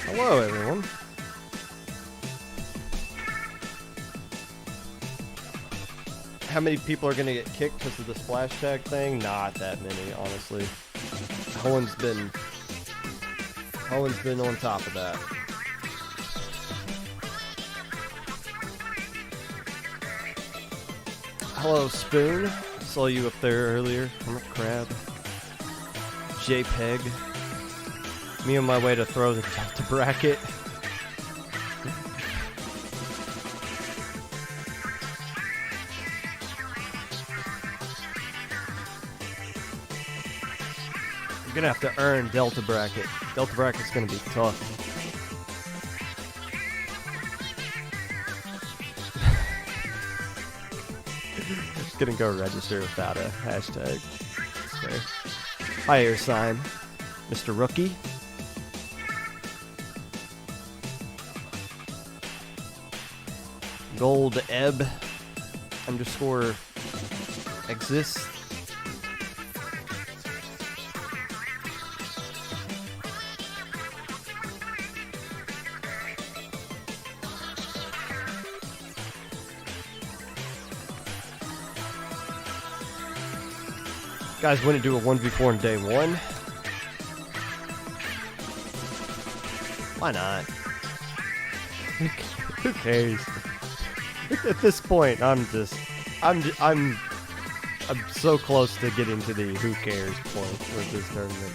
Hello, everyone. How many people are going to get kicked because of the splash tag thing? Not that many, honestly. Owen's been on top of that. Hello, Spoon. Saw you up there earlier. I'm a crab. JPEG. Me on my way to throw the Delta bracket. You're gonna have to earn Delta bracket. Delta bracket's gonna be tough. Gonna go register without a hashtag. Okay. Hi, air sign, Mr. Rookie. Gold ebb underscore exists. Guys, wouldn't do a 1v4 in day one. Why not? Who cares? At this point, I'm so close to getting to the who cares point with this tournament.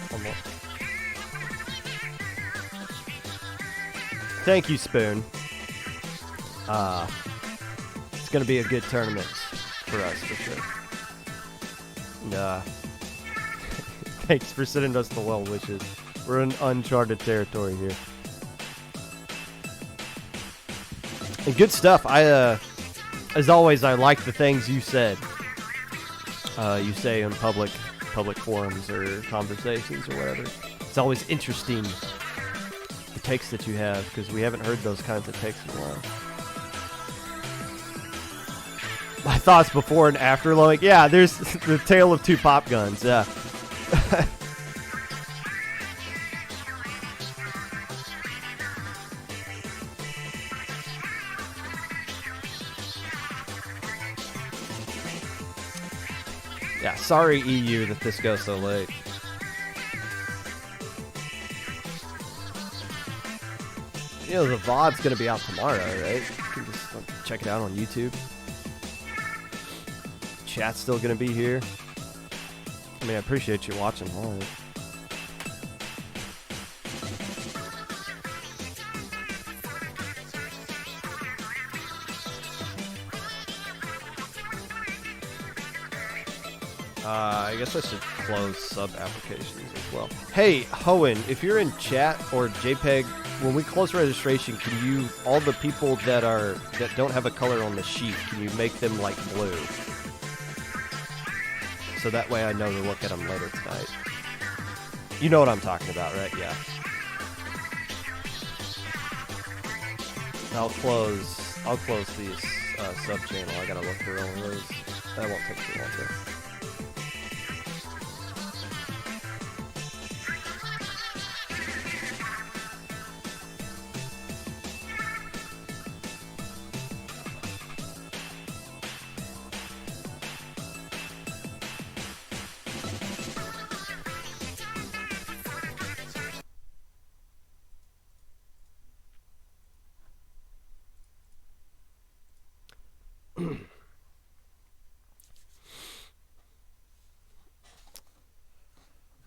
Thank you, Spoon. It's gonna be a good tournament for us for sure. And, thanks for sending us the well wishes. We're in uncharted territory here. And good stuff. As always, I like the things you said. You say in public forums or conversations or whatever. It's always interesting, the takes that you have, because we haven't heard those kinds of takes in a while. My thoughts before and after, like, yeah, there's the tale of two pop guns, yeah. Yeah, sorry EU that this goes so late. You know, the VOD's gonna be out tomorrow, right? You can just check it out on YouTube. Chat's still gonna be here. I mean, I appreciate you watching live. I guess I should close sub applications as well. Hey, Hohen, if you're in chat or JPEG, when we close registration, can you, all the people that don't have a color on the sheet, can you make them like blue? So that way I know to look at them later tonight. You know what I'm talking about, right? Yeah. I'll close these sub channel. I gotta look through all of those. That won't take too long though.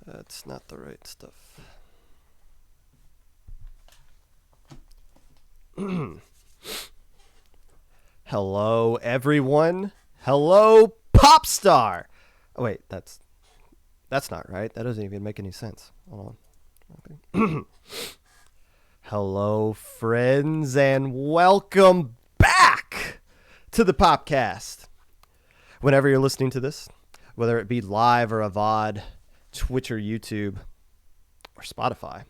That's not the right stuff. Hello, everyone. Hello, Popstar. Oh, wait, that's not right. That doesn't even make any sense. Hold on. Hello, friends, and welcome back to the Popcast. Whenever you're listening to this, whether it be live or a VOD, Twitch or YouTube, or Spotify.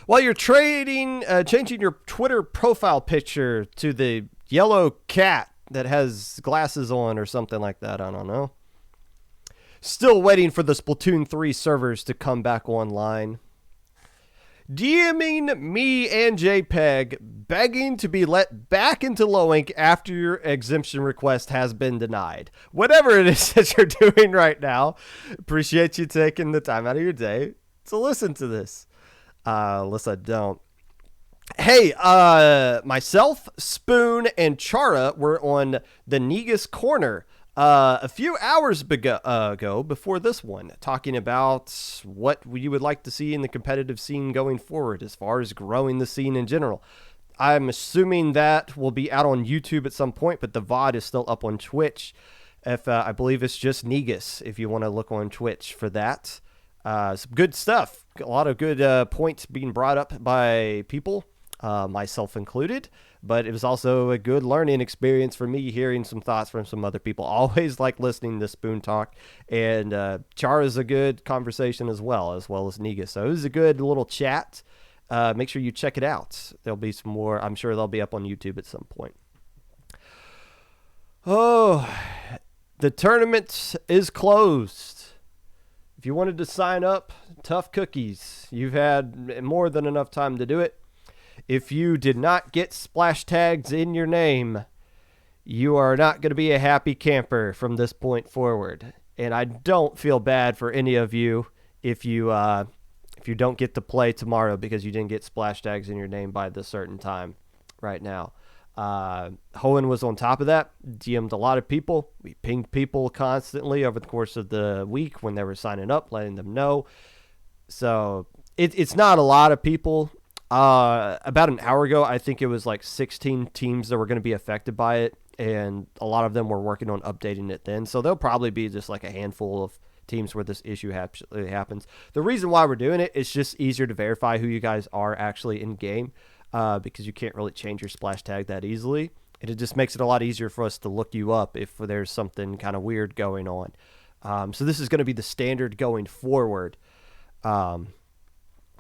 While you're changing your Twitter profile picture to the yellow cat that has glasses on or something like that, I don't know. Still waiting for the Splatoon 3 servers to come back online. DMing me and JPEG, begging to be let back into Low Ink after your exemption request has been denied. Whatever it is that you're doing right now, appreciate you taking the time out of your day to listen to this. Unless I don't. Hey, myself, Spoon, and Chara were on the Negus Corner a few hours ago before this one, talking about what you would like to see in the competitive scene going forward as far as growing the scene in general. I'm assuming that will be out on YouTube at some point, but the VOD is still up on Twitch. I believe it's just Negus if you want to look on Twitch for that. Some good stuff. A lot of good points being brought up by people, myself included. But it was also a good learning experience for me, hearing some thoughts from some other people. Always like listening to Spoon talk. And Chara's a good conversation as well as Negus. So it was a good little chat. Make sure you check it out. There'll be some more. I'm sure they'll be up on YouTube at some point. Oh, the tournament is closed. If you wanted to sign up, tough cookies. You've had more than enough time to do it. If you did not get splash tags in your name, you are not going to be a happy camper from this point forward. And I don't feel bad for any of you if you don't get to play tomorrow because you didn't get splash tags in your name by this certain time right now. Hohen was on top of that, DM'd a lot of people. We pinged people constantly over the course of the week when they were signing up, letting them know. So it's not a lot of people. About an hour ago, I think it was like 16 teams that were going to be affected by it, and a lot of them were working on updating it then. So there'll probably be just like a handful of teams where this issue happens. The reason why we're doing it is just easier to verify who you guys are actually in game, because you can't really change your splash tag that easily. And it just makes it a lot easier for us to look you up if there's something kind of weird going on. So this is going to be the standard going forward.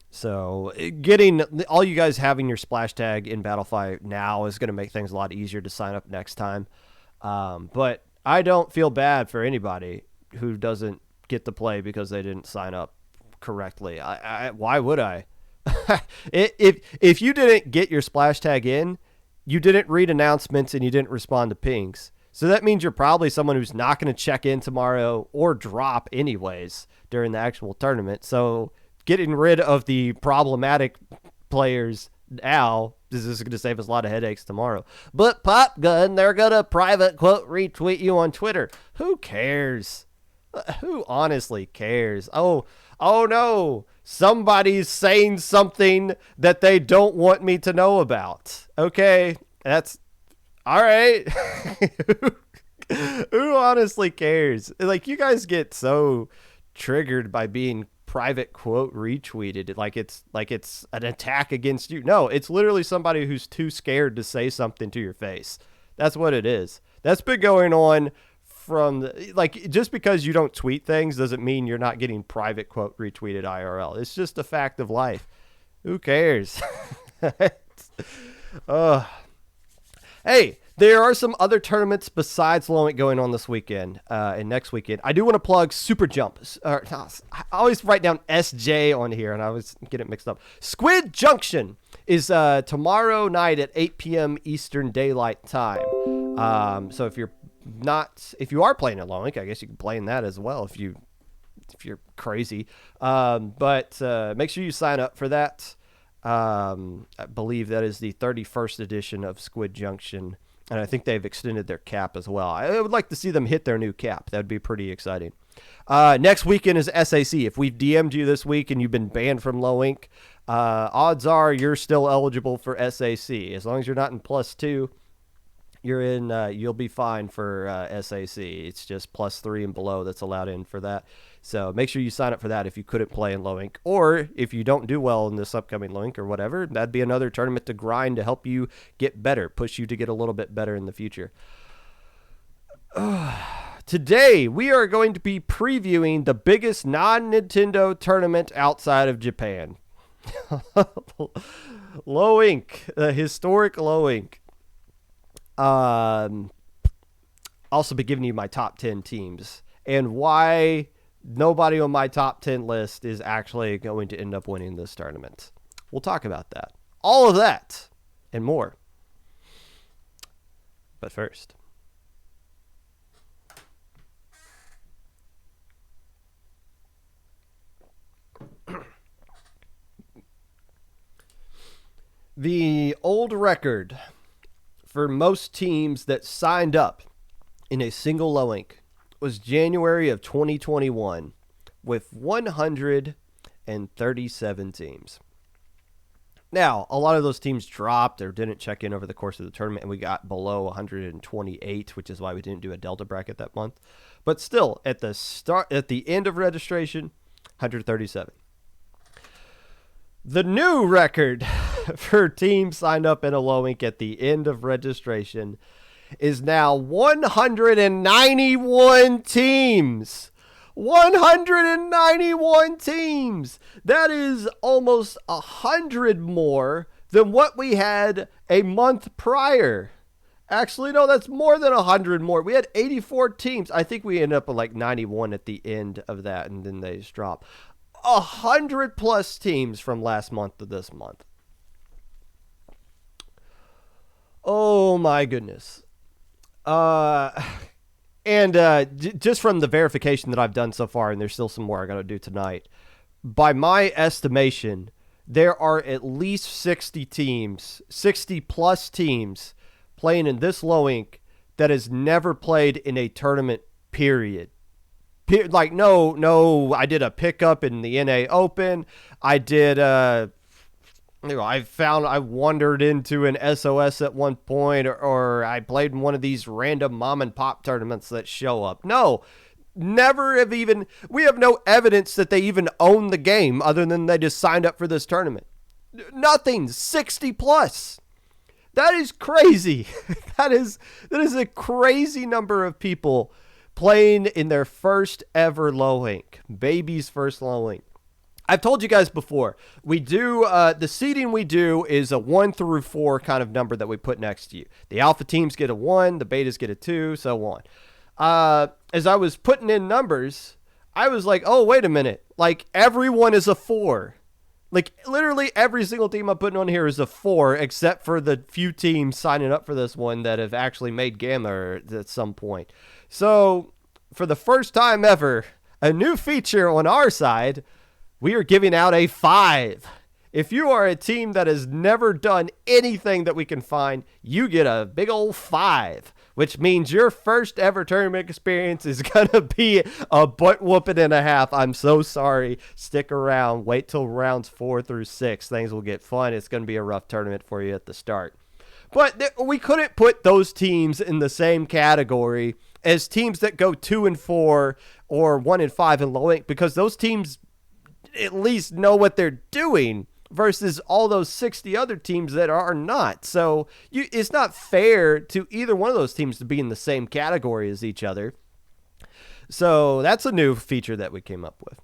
So getting all you guys having your splash tag in Battlefight now is going to make things a lot easier to sign up next time. But I don't feel bad for anybody who doesn't get to play because they didn't sign up correctly. Why would I? If you didn't get your splash tag in, you didn't read announcements and you didn't respond to pings. So that means you're probably someone who's not going to check in tomorrow or drop anyways during the actual tournament. So getting rid of the problematic players now is going to save us a lot of headaches tomorrow. But Popgun, they're going to private quote retweet you on Twitter. Who cares? Who honestly cares? Oh no. Somebody's saying something that they don't want me to know about. Okay, that's all right. Who honestly cares? Like, you guys get so triggered by being private quote retweeted like it's an attack against you. No, it's literally somebody who's too scared to say something to your face. That's what it is. That's been going on from just because you don't tweet things doesn't mean you're not getting private quote retweeted IRL. It's just a fact of life. Who cares? Hey, there are some other tournaments besides Low Ink going on this weekend and next weekend. I do want to plug Super Jump. I always write down SJ on here, and I always get it mixed up. Squid Junction is tomorrow night at 8 p.m. Eastern Daylight Time. So if you are playing at Low Ink, I guess you can play in that as well if you're crazy. But make sure you sign up for that. I believe that is the 31st edition of Squid Junction. And I think they've extended their cap as well. I would like to see them hit their new cap. That would be pretty exciting. Next weekend is SAC. If we've DM'd you this week and you've been banned from Low Ink, odds are you're still eligible for SAC. As long as you're not in +2, you're in. You'll be fine for SAC. It's just +3 and below that's allowed in for that. So make sure you sign up for that if you couldn't play in Low Ink. Or if you don't do well in this upcoming Low Ink or whatever, that'd be another tournament to grind to help you get better, push you to get a little bit better in the future. Today, we are going to be previewing the biggest non-Nintendo tournament outside of Japan. Low Ink, the historic Low Ink. Also be giving you my top 10 teams and why nobody on my top 10 list is actually going to end up winning this tournament. We'll talk about that. All of that and more. But first, the old record for most teams that signed up in a single low ink was January of 2021 with 137 teams. Now, a lot of those teams dropped or didn't check in over the course of the tournament, and we got below 128, which is why we didn't do a Delta bracket that month. But still, at the end of registration, 137. The new record for teams signed up in a low ink at the end of registration is now 191 teams. 191 teams. That is almost 100 more than what we had a month prior. Actually, no, that's more than 100 more. We had 84 teams. I think we ended up with like 91 at the end of that, and then they just dropped. 100 plus teams from last month to this month. Oh my goodness. Just from the verification that I've done so far, and there's still some more I got to do tonight, by my estimation, there are at least 60 teams, 60 plus teams playing in this low ink that has never played in a tournament, period. Like, no, I did a pickup in the NA Open. I did, I wandered into an SOS at one point, or I played in one of these random mom and pop tournaments that show up. No, never have even, we have no evidence that they even own the game other than they just signed up for this tournament. Nothing, 60 plus. That is crazy. That is a crazy number of people playing in their first ever low ink, baby's first low ink. I've told you guys before, we do, the seeding we do is a 1 through 4 kind of number that we put next to you. The alpha teams get a 1, the betas get a 2, so on. As I was putting in numbers, I was like, oh, wait a minute. Like, everyone is a 4. Like, literally every single team I'm putting on here is a 4, except for the few teams signing up for this one that have actually made Gamma at some point. So, for the first time ever, a new feature on our side, we are giving out a 5. If you are a team that has never done anything that we can find, you get a big old 5, which means your first ever tournament experience is going to be a butt whooping and a half. I'm so sorry. Stick around. Wait till rounds 4 through 6. Things will get fun. It's going to be a rough tournament for you at the start. But we couldn't put those teams in the same category as teams that go 2 and 4 or 1 and 5 in low ink, because those teams at least know what they're doing versus all those 60 other teams that are not. So it's not fair to either one of those teams to be in the same category as each other. So that's a new feature that we came up with.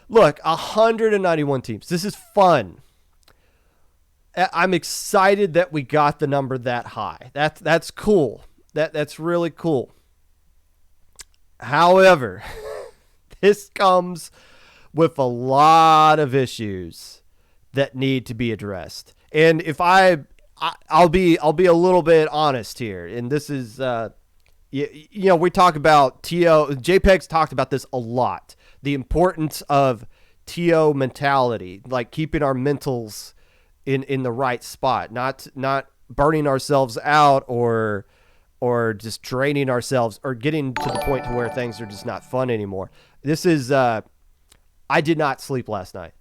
Look, 191 teams. This is fun. I'm excited that we got the number that high. That's cool. That's really cool. However, this comes with a lot of issues that need to be addressed. And if I'll be a little bit honest here. And this is, we talk about TO. JPEG's talked about this a lot. The importance of TO mentality, like keeping our mentals in the right spot, not burning ourselves out or just draining ourselves or getting to the point to where things are just not fun anymore. This is, I did not sleep last night.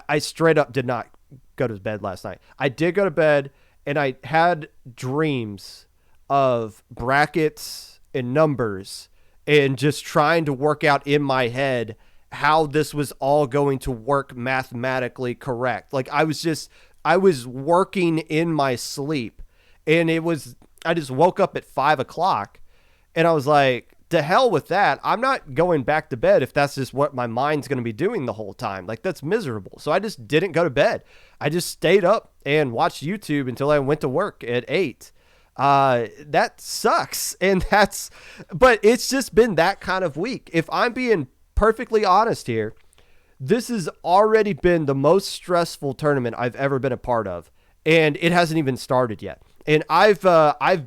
I straight up did not go to bed last night. I did go to bed, and I had dreams of brackets and numbers and just trying to work out in my head how this was all going to work mathematically correct. Like I was working in my sleep, and I just woke up at 5:00 and I was like, to hell with that. I'm not going back to bed if that's just what my mind's going to be doing the whole time. Like, that's miserable. So I just didn't go to bed. I just stayed up and watched YouTube until I went to work at 8. That sucks. But it's just been that kind of week. If I'm being perfectly honest here, This has already been the most stressful tournament I've ever been a part of, and it hasn't even started yet. And I've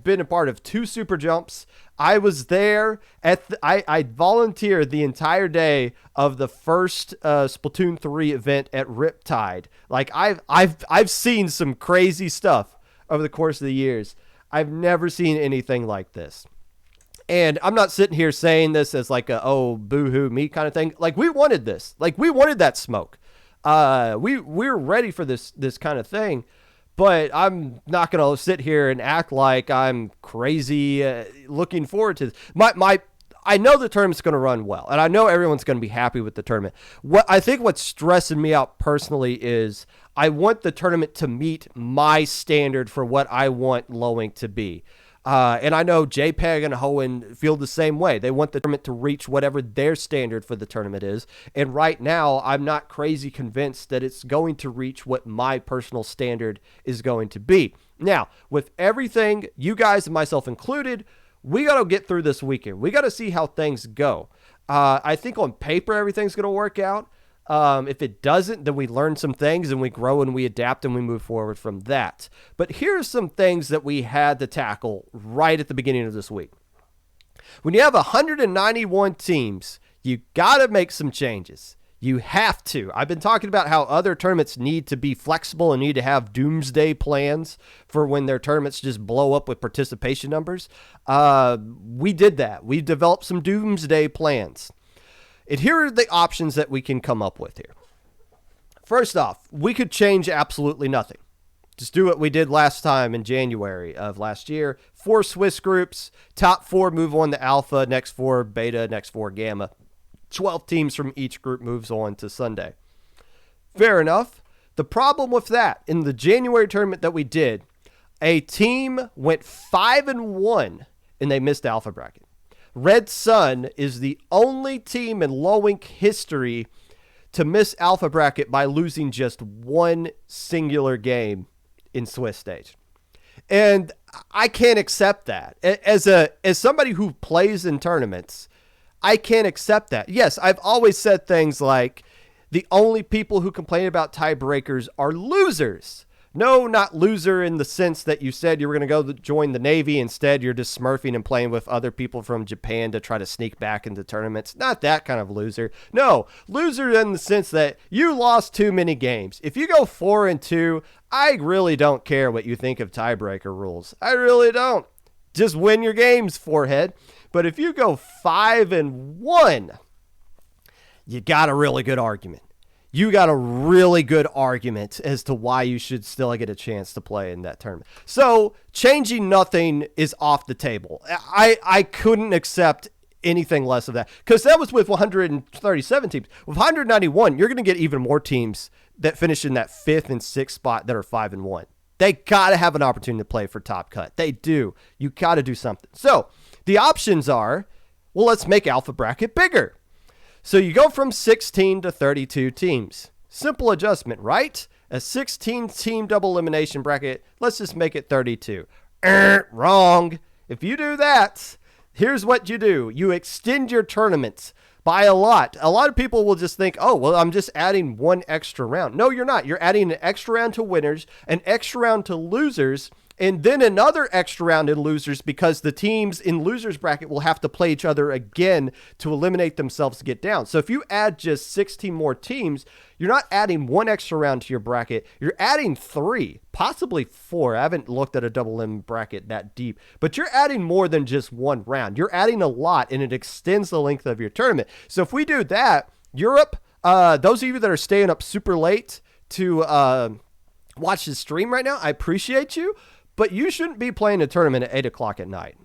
been a part of 2 super jumps. I was there I volunteered the entire day of the first Splatoon 3 event at Riptide. Like I've seen some crazy stuff over the course of the years. I've never seen anything like this. And I'm not sitting here saying this as like a, oh, boo-hoo me kind of thing. Like, we wanted this. Like, we wanted that smoke. We're ready for this kind of thing. But I'm not going to sit here and act like I'm crazy looking forward to this. I know the tournament's going to run well, and I know everyone's going to be happy with the tournament. What's stressing me out personally is I want the tournament to meet my standard for what I want Lowing to be. And I know JPEG and Hoenn feel the same way. They want the tournament to reach whatever their standard for the tournament is. And right now, I'm not crazy convinced that it's going to reach what my personal standard is going to be. Now, with everything, you guys and myself included, we got to get through this weekend. We got to see how things go. I think on paper, everything's going to work out. If it doesn't, then we learn some things and we grow and we adapt and we move forward from that. But here's some things that we had to tackle right at the beginning of this week. When you have 191 teams, you got to make some changes. You have to. I've been talking about how other tournaments need to be flexible and need to have doomsday plans for when their tournaments just blow up with participation numbers. We did that. We developed some doomsday plans. And here are the options that we can come up with here. First off, we could change absolutely nothing. Just do what we did last time in January of last year. 4 Swiss groups, top 4 move on to Alpha, next 4 Beta, next 4 Gamma. 12 teams from each group moves on to Sunday. Fair enough. The problem with that, in the January tournament that we did, a team went 5-1 and they missed Alpha bracket. Red Sun is the only team in Lowink history to miss Alpha bracket by losing just one singular game in Swiss stage. And I can't accept that. As somebody who plays in tournaments, I can't accept that. Yes, I've always said things like the only people who complain about tiebreakers are losers. No, not loser in the sense that you said you were going to go join the Navy. Instead, you're just smurfing and playing with other people from Japan to try to sneak back into tournaments. Not that kind of loser. No, loser in the sense that you lost too many games. If you go 4-2, I really don't care what you think of tiebreaker rules. I really don't. Just win your games, forehead. But if you go 5-1, you got a really good argument. You got a really good argument as to why you should still get a chance to play in that tournament. So changing nothing is off the table. I couldn't accept anything less of that because that was with 137 teams. With 191, you're going to get even more teams that finish in that 5th and 6th spot that are 5-1. They got to have an opportunity to play for top cut. They do. You got to do something. So the options are, well, let's make Alpha bracket bigger. So you go from 16 to 32 teams. Simple adjustment, right? A 16-team double elimination bracket. Let's just make it 32. Wrong. If you do that, here's what you do. You extend your tournaments by a lot. A lot of people will just think, oh, well, I'm just adding one extra round. No, you're not. You're adding an extra round to winners, an extra round to losers, and then another extra round in losers because the teams in losers bracket will have to play each other again to eliminate themselves to get down. So if you add just 16 more teams, you're not adding one extra round to your bracket. You're adding 3, possibly 4. I haven't looked at a double M bracket that deep, but you're adding more than just one round. You're adding a lot, and it extends the length of your tournament. So if we do that, Europe, those of you that are staying up super late to watch the stream right now, I appreciate you. But you shouldn't be playing a tournament at 8 o'clock at night,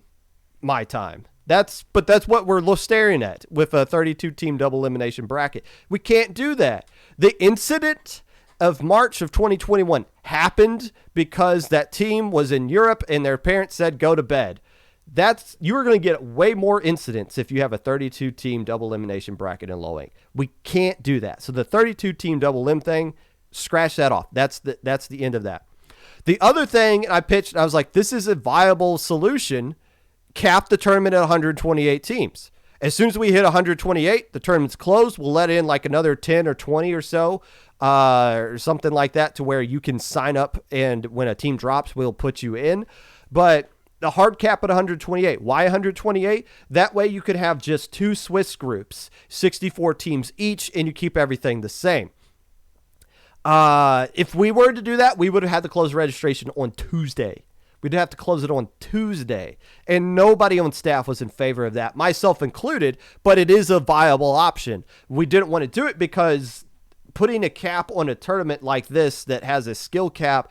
my time. That's what we're staring at with a 32-team double elimination bracket. We can't do that. The incident of March of 2021 happened because that team was in Europe and their parents said, go to bed. You're going to get way more incidents if you have a 32-team double elimination bracket in Lowing. We can't do that. So the 32-team double elim thing, scratch that off. That's the end of that. The other thing I pitched, I was like, this is a viable solution. Cap the tournament at 128 teams. As soon as we hit 128, the tournament's closed. We'll let in like another 10 or 20 or so, or something like that, to where you can sign up, and when a team drops, we'll put you in. But the hard cap at 128. Why 128? That way you could have just 2 Swiss groups, 64 teams each, and you keep everything the same. If we were to do that, we would have had to close registration on Tuesday. We'd have to close it on Tuesday, and nobody on staff was in favor of that, myself included, but it is a viable option. We didn't want to do it because putting a cap on a tournament like this that has a skill cap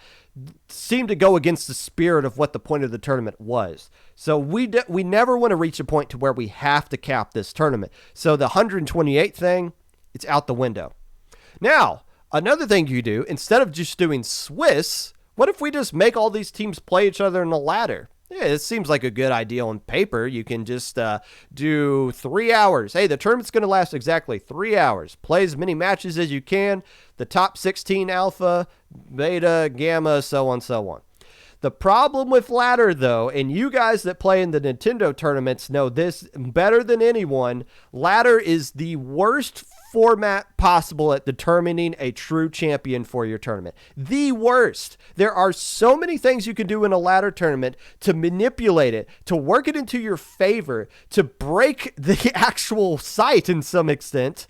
seemed to go against the spirit of what the point of the tournament was. So we never want to reach a point to where we have to cap this tournament. So the 128 thing, it's out the window. Now, another thing you do, instead of just doing Swiss, what if we just make all these teams play each other in a ladder? Yeah, it seems like a good idea on paper. You can just do 3 hours. Hey, the tournament's going to last exactly 3 hours. Play as many matches as you can. The top 16 alpha, beta, gamma, so on, so on. The problem with ladder, though, and you guys that play in the Nintendo tournaments know this better than anyone, ladder is the worst format possible at determining a true champion for your tournament. The worst. There are so many things you can do in a ladder tournament to manipulate it, to work it into your favor, to break the actual site in some extent,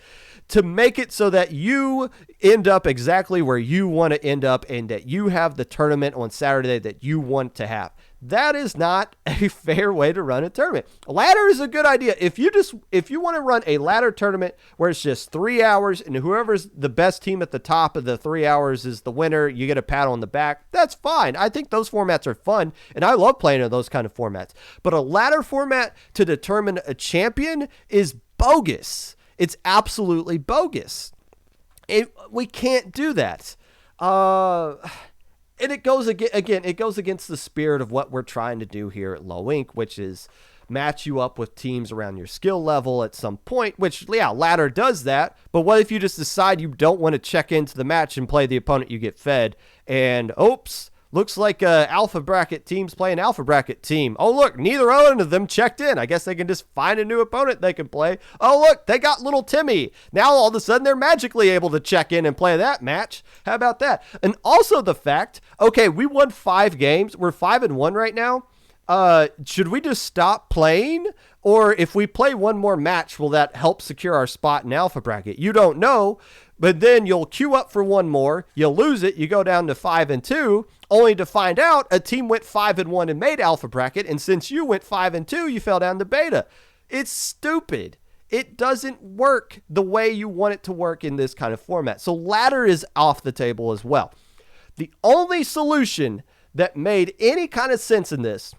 to make it so that you end up exactly where you want to end up, and that you have the tournament on Saturday that you want to have. That is not a fair way to run a tournament. A ladder is a good idea. If you want to run a ladder tournament where it's just 3 hours and whoever's the best team at the top of the 3 hours is the winner, you get a pat on the back, that's fine. I think those formats are fun, and I love playing in those kind of formats. But a ladder format to determine a champion is bogus. It's absolutely bogus. We can't do that. And it goes it goes against the spirit of what we're trying to do here at Low Inc., which is match you up with teams around your skill level at some point, which, yeah, ladder does that. But what if you just decide you don't want to check into the match and play the opponent you get fed, and oops, looks like alpha bracket team's playing alpha bracket team. Oh, look, neither one of them checked in. I guess they can just find a new opponent they can play. Oh, look, they got little Timmy. Now all of a sudden they're magically able to check in and play that match. How about that? And also the fact, okay, we won 5 games. We're 5-1 right now. Should we just stop playing? Or if we play one more match, will that help secure our spot in alpha bracket? You don't know. But then you'll queue up for one more, you'll lose it, you go down to 5-2, only to find out a team went 5-1 and made alpha bracket, and since you went 5-2, you fell down to beta. It's stupid. It doesn't work the way you want it to work in this kind of format. So ladder is off the table as well. The only solution that made any kind of sense in this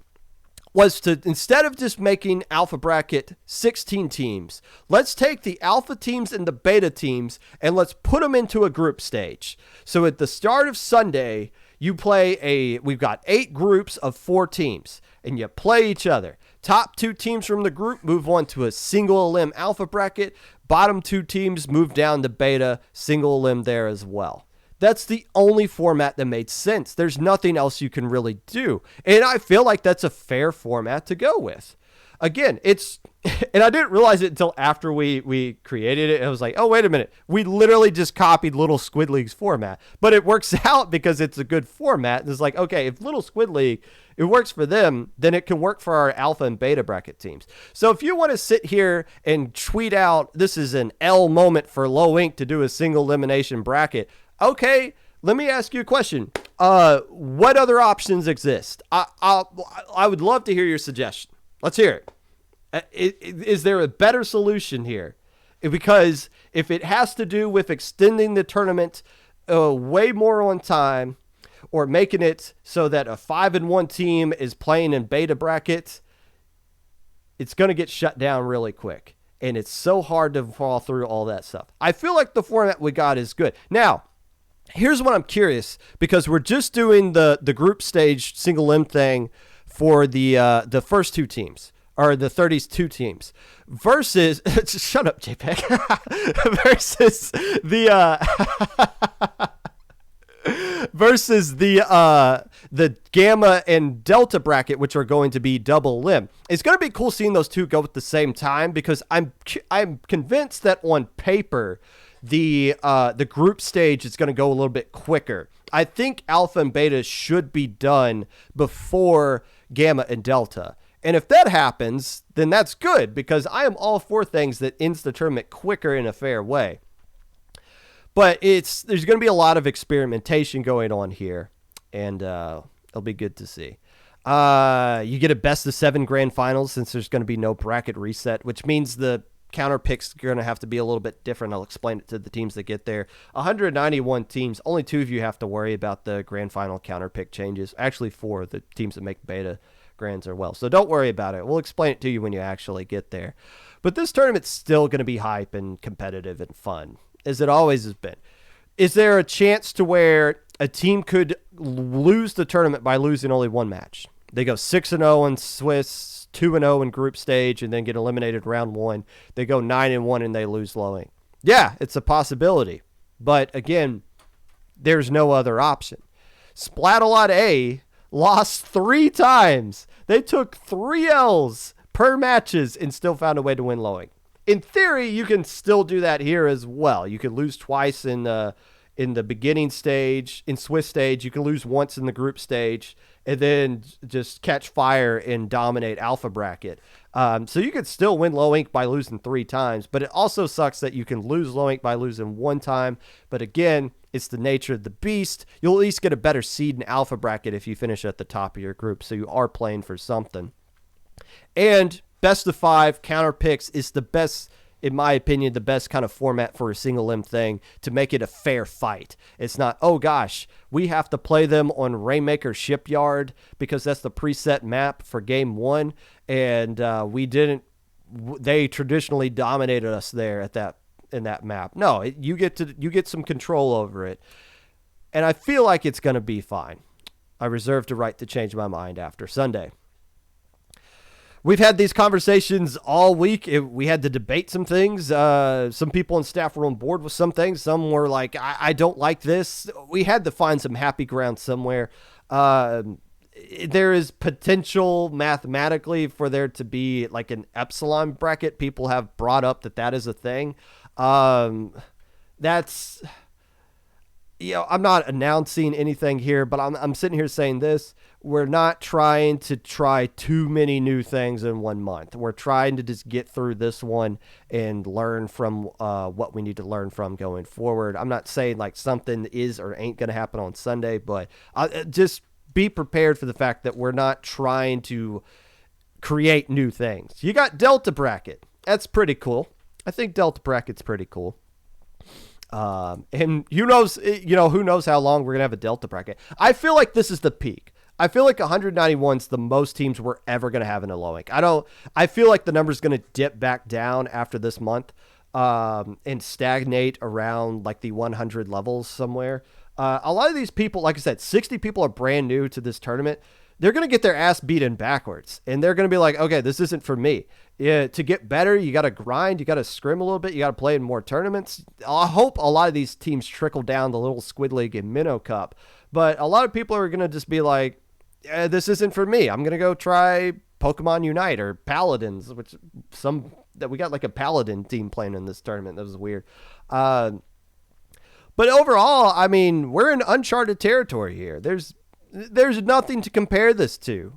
was to, instead of just making alpha bracket 16 teams, let's take the alpha teams and the beta teams and let's put them into a group stage. So at the start of Sunday, you play we've got 8 groups of 4 teams, and you play each other. Top 2 teams from the group move on to a single elim alpha bracket. Bottom 2 teams move down to beta, single elim there as well. That's the only format that made sense. There's nothing else you can really do. And I feel like that's a fair format to go with. Again, and I didn't realize it until after we created it. I was like, oh, wait a minute. We literally just copied Little Squid League's format. But it works out because it's a good format. And it's like, okay, if Little Squid League, it works for them, then it can work for our alpha and beta bracket teams. So if you want to sit here and tweet out, this is an L moment for Low Inc. to do a single elimination bracket, okay, let me ask you a question. What other options exist? I would love to hear your suggestion. Let's hear it. Is there a better solution here? Because if it has to do with extending the tournament way more on time, or making it so that a 5-1 team is playing in beta bracket, it's going to get shut down really quick. And it's so hard to fall through all that stuff. I feel like the format we got is good. Now, here's what I'm curious, because we're just doing the group stage single limb thing for the first 2 teams, or the 32 teams, versus shut up, JPEG. versus the the Gamma and Delta bracket, which are going to be double limb. It's going to be cool seeing those two go at the same time, because I'm convinced that on paper, the group stage is going to go a little bit quicker. I think Alpha and Beta should be done before Gamma and Delta. And if that happens, then that's good, because I am all for things that ends the tournament quicker in a fair way. But there's going to be a lot of experimentation going on here, and it'll be good to see. You get a best of 7 grand finals, since there's going to be no bracket reset, which means the counter picks are going to have to be a little bit different. I'll explain it to the teams that get there. 191 teams, only 2 of you have to worry about the grand final counter pick changes. Actually, 4 of the teams that make beta grands are well. So don't worry about it. We'll explain it to you when you actually get there. But this tournament's still going to be hype and competitive and fun, as it always has been. Is there a chance to where a team could lose the tournament by losing only one match? They go 6-0 in Swiss, 2-0 in group stage, and then get eliminated round 1. They go 9-1 and they lose Lowing. Yeah, it's a possibility. But again, there's no other option. Splat-A-Lot A lost 3 times. They took 3 L's per matches and still found a way to win Lowing. In theory, you can still do that here as well. You could lose twice in the beginning stage, in Swiss stage. You can lose once in the group stage, and then just catch fire and dominate Alpha bracket. So you could still win Low Inc by losing 3 times, but it also sucks that you can lose Low Inc by losing 1 time. But again, it's the nature of the beast. You'll at least get a better seed in Alpha bracket if you finish at the top of your group, so you are playing for something. And best of 5 counter picks is the best, in my opinion, the best kind of format for a single limb thing to make it a fair fight. It's not, oh gosh, we have to play them on Rainmaker Shipyard because that's the preset map for game 1, and they traditionally dominated us there in that map. No, you get some control over it, and I feel like it's going to be fine. I reserve the right to change my mind after Sunday. We've had these conversations all week. We had to debate some things. Some people on staff were on board with some things. Some were like, I don't like this. We had to find some happy ground somewhere. There is potential mathematically for there to be like an epsilon bracket. People have brought up that is a thing. That's, I'm not announcing anything here, but I'm sitting here saying this. We're not trying to try too many new things in 1 month. We're trying to just get through this one and learn from what we need to learn from going forward. I'm not saying like something is or ain't going to happen on Sunday, but just be prepared for the fact that we're not trying to create new things. You got Delta Bracket. That's pretty cool. I think Delta Bracket's pretty cool. And who knows how long we're going to have a Delta Bracket. I feel like this is the peak. I feel like 191 is the most teams we're ever going to have in a low rank. I feel like the number's going to dip back down after this month and stagnate around like the 100 levels somewhere. A lot of these people, like I said, 60 people are brand new to this tournament. They're going to get their ass beaten backwards, and they're going to be like, okay, this isn't for me. To get better, you got to grind, you got to scrim a little bit, you got to play in more tournaments. I hope a lot of these teams trickle down the little Squid League and Minnow Cup, but a lot of people are going to just be like, this isn't for me. I'm going to go try Pokemon Unite or Paladins, that we got like a Paladin team playing in this tournament. That was weird. But overall, I mean, we're in uncharted territory here. There's nothing to compare this to.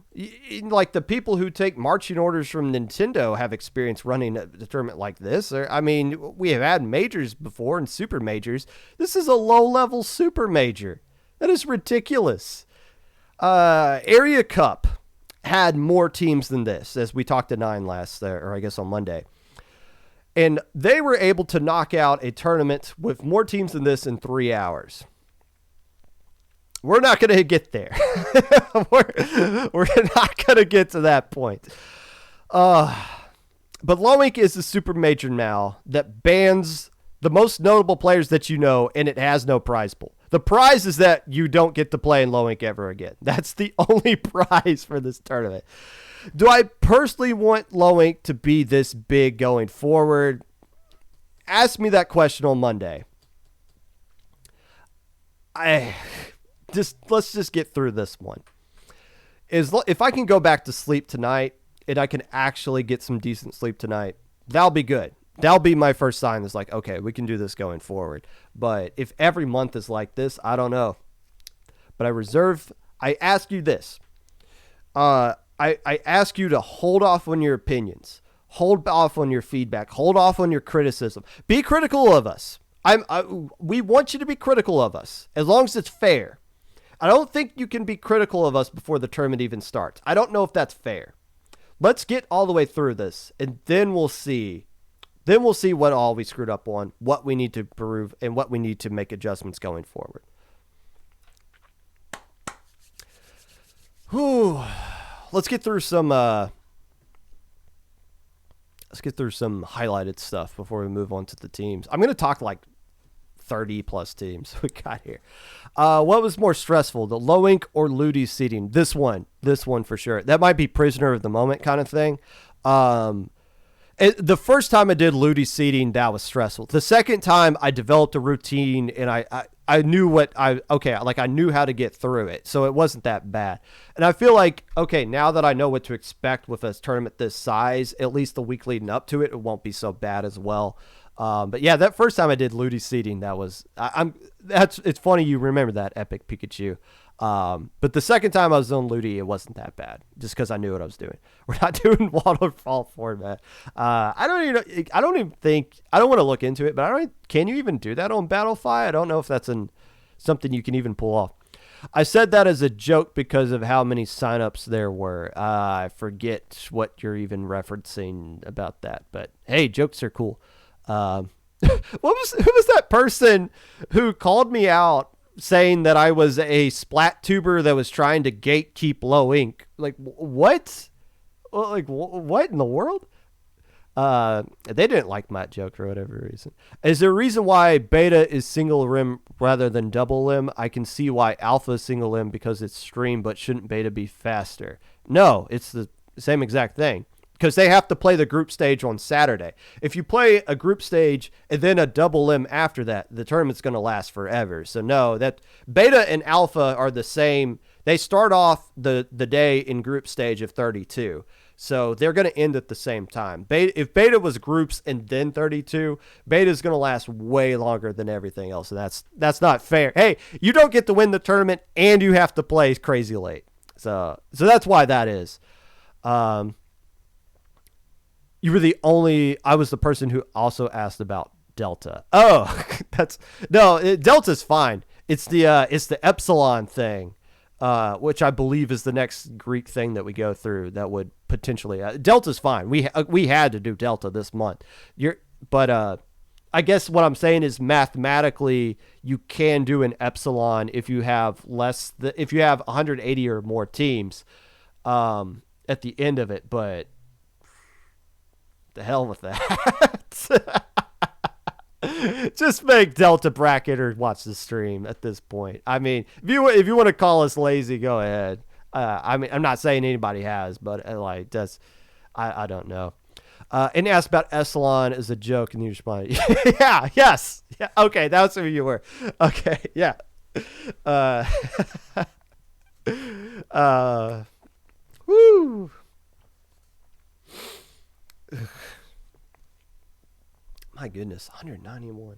Like the people who take marching orders from Nintendo have experience running a tournament like this. I mean, we have had majors before and super majors. This is a low-level super major. That is ridiculous. Area Cup had more teams than this, as we talked to 9 on Monday. And they were able to knock out a tournament with more teams than this in 3 hours. We're not going to get there. we're not going to get to that point. But Low Inc is a super major now that bans the most notable players that you know, and it has no prize pool. The prize is that you don't get to play in Low Inc ever again. That's the only prize for this tournament. Do I personally want Low Inc to be this big going forward? Ask me that question on Monday. let's just get through this one. If I can go back to sleep tonight and I can actually get some decent sleep tonight, that'll be good. That'll be my first sign. Is like, okay, we can do this going forward. But if every month is like this, I don't know. But I ask you this. I ask you to hold off on your opinions. Hold off on your feedback. Hold off on your criticism. Be critical of us. We want you to be critical of us, as long as it's fair. I don't think you can be critical of us before the tournament even starts. I don't know if that's fair. Let's get all the way through this, and then we'll see. Then we'll see what all we screwed up on, what we need to improve, and what we need to make adjustments going forward. Whew. Let's get through some highlighted stuff before we move on to the teams. I'm going to talk like 30 plus teams we got here. What was more stressful, the low ink or Ludi seating? This one for sure. That might be prisoner of the moment kind of thing. The first time I did Ludi seating, that was stressful. The second time I developed a routine and I knew I knew how to get through it. So it wasn't that bad. And I feel like, okay, now that I know what to expect with a tournament this size, at least the week leading up to it, it won't be so bad as well. But yeah, that first time I did Ludi seating, it's funny you remember that, Epic Pikachu. But the second time I was on Ludi, it wasn't that bad, just because I knew what I was doing. We're not doing waterfall format. I don't want to look into it, but can you even do that on Battlefy? I don't know if that's something you can even pull off. I said that as a joke because of how many signups there were. I forget what you're even referencing about that, but hey, jokes are cool. Who was that person who called me out saying that I was a splat tuber that was trying to gatekeep low ink? Like, what? Like, what in the world? They didn't like my joke for whatever reason. Is there a reason why beta is single rim rather than double limb? I can see why alpha is single limb because it's stream, but shouldn't beta be faster? No, it's the same exact thing. Because they have to play the group stage on Saturday. If you play a group stage and then a double limb after that, the tournament's going to last forever. So no, that beta and alpha are the same. They start off the day in group stage of 32. So they're going to end at the same time. If beta was groups and then 32, beta is going to last way longer than everything else. And that's not fair. Hey, you don't get to win the tournament and you have to play crazy late. So that's why that is. I was the person who also asked about Delta. Oh, Delta's fine. It's the epsilon thing, which I believe is the next Greek thing that we go through that would potentially, Delta's fine. We had to do Delta this month. I guess what I'm saying is mathematically you can do an epsilon if you have if you have 180 or more teams, at the end of it, but the hell with that. Just make Delta bracket or watch the stream at this point. I mean, if you want to call us lazy, go ahead. I mean, I'm not saying anybody has, but I don't know. And asked about Epsilon as a joke, and you responded, yeah, yes, yeah, okay, that's who you were. Okay, yeah. Woo. My goodness, 191.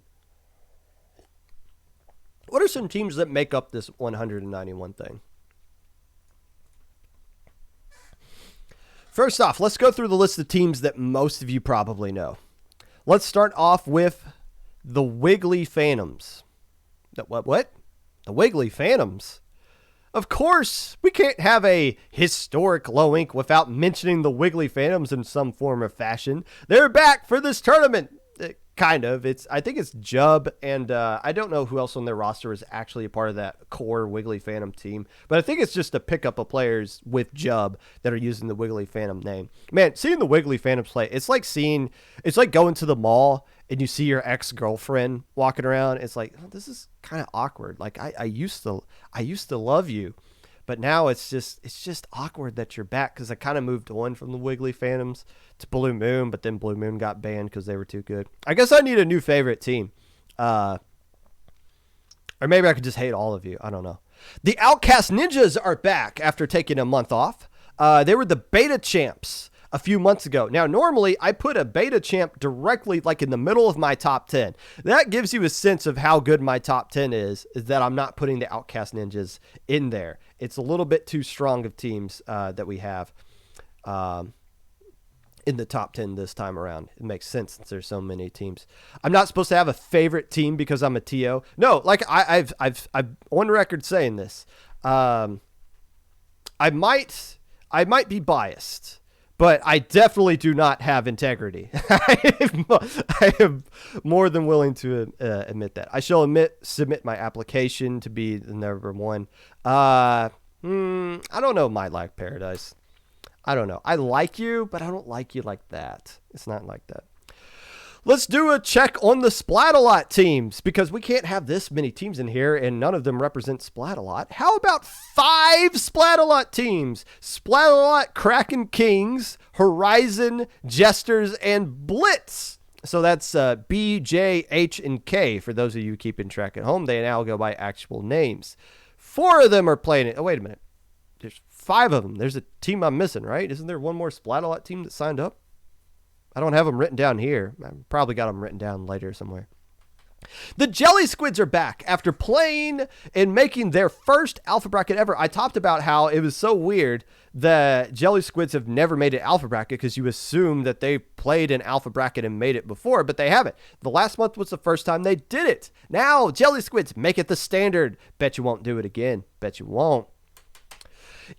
What are some teams that make up this 191 thing? First off, let's go through the list of teams that most of you probably know. Let's start off with the Wiggly Phantoms. What? The Wiggly Phantoms? Of course, we can't have a historic low ink without mentioning the Wiggly Phantoms in some form or fashion. They're back for this tournament. Kind of. I think it's Jub, and I don't know who else on their roster is actually a part of that core Wiggly Phantom team, but I think it's just a pickup of players with Jub that are using the Wiggly Phantom name. Man, seeing the Wiggly Phantoms play, it's like going to the mall and you see your ex-girlfriend walking around. It's like, oh, this is kind of awkward. Like I used to love you, but now it's just awkward that you're back, because I kind of moved on from the Wiggly Phantoms to Blue Moon, but then Blue Moon got banned because they were too good. I guess I need a new favorite team. Or maybe I could just hate all of you. I don't know. The Outcast Ninjas are back after taking a month off. They were the beta champs a few months ago. Now, normally I put a beta champ directly like in the middle of my top 10. That gives you a sense of how good my top 10 is that I'm not putting the Outcast Ninjas in there. It's a little bit too strong of teams that we have in the top 10 this time around. It makes sense since there's so many teams. I'm not supposed to have a favorite team because I'm a TO. No, like I've on record saying this. I might be biased, but I definitely do not have integrity. I am more than willing to admit that. I shall submit my application to be the number one. I don't know, My Life Paradise. I don't know. I like you, but I don't like you like that. It's not like that. Let's do a check on the Splat-A-Lot teams because we can't have this many teams in here and none of them represent Splat-A-Lot. How about 5 Splat-A-Lot teams? Splat-A-Lot, Kraken Kings, Horizon, Jesters, and Blitz. So that's B, J, H, and K for those of you keeping track at home. They now go by actual names. 4 of them are playing it. Oh, wait a minute. There's 5 of them. There's a team I'm missing, right? Isn't there one more Splat-A-Lot team that signed up? I don't have them written down here. I probably got them written down later somewhere. The Jelly Squids are back after playing and making their first alpha bracket ever. I talked about how it was so weird that Jelly Squids have never made an alpha bracket because you assume that they played an alpha bracket and made it before, but they haven't. The last month was the first time they did it. Now, Jelly Squids, make it the standard. Bet you won't do it again. Bet you won't.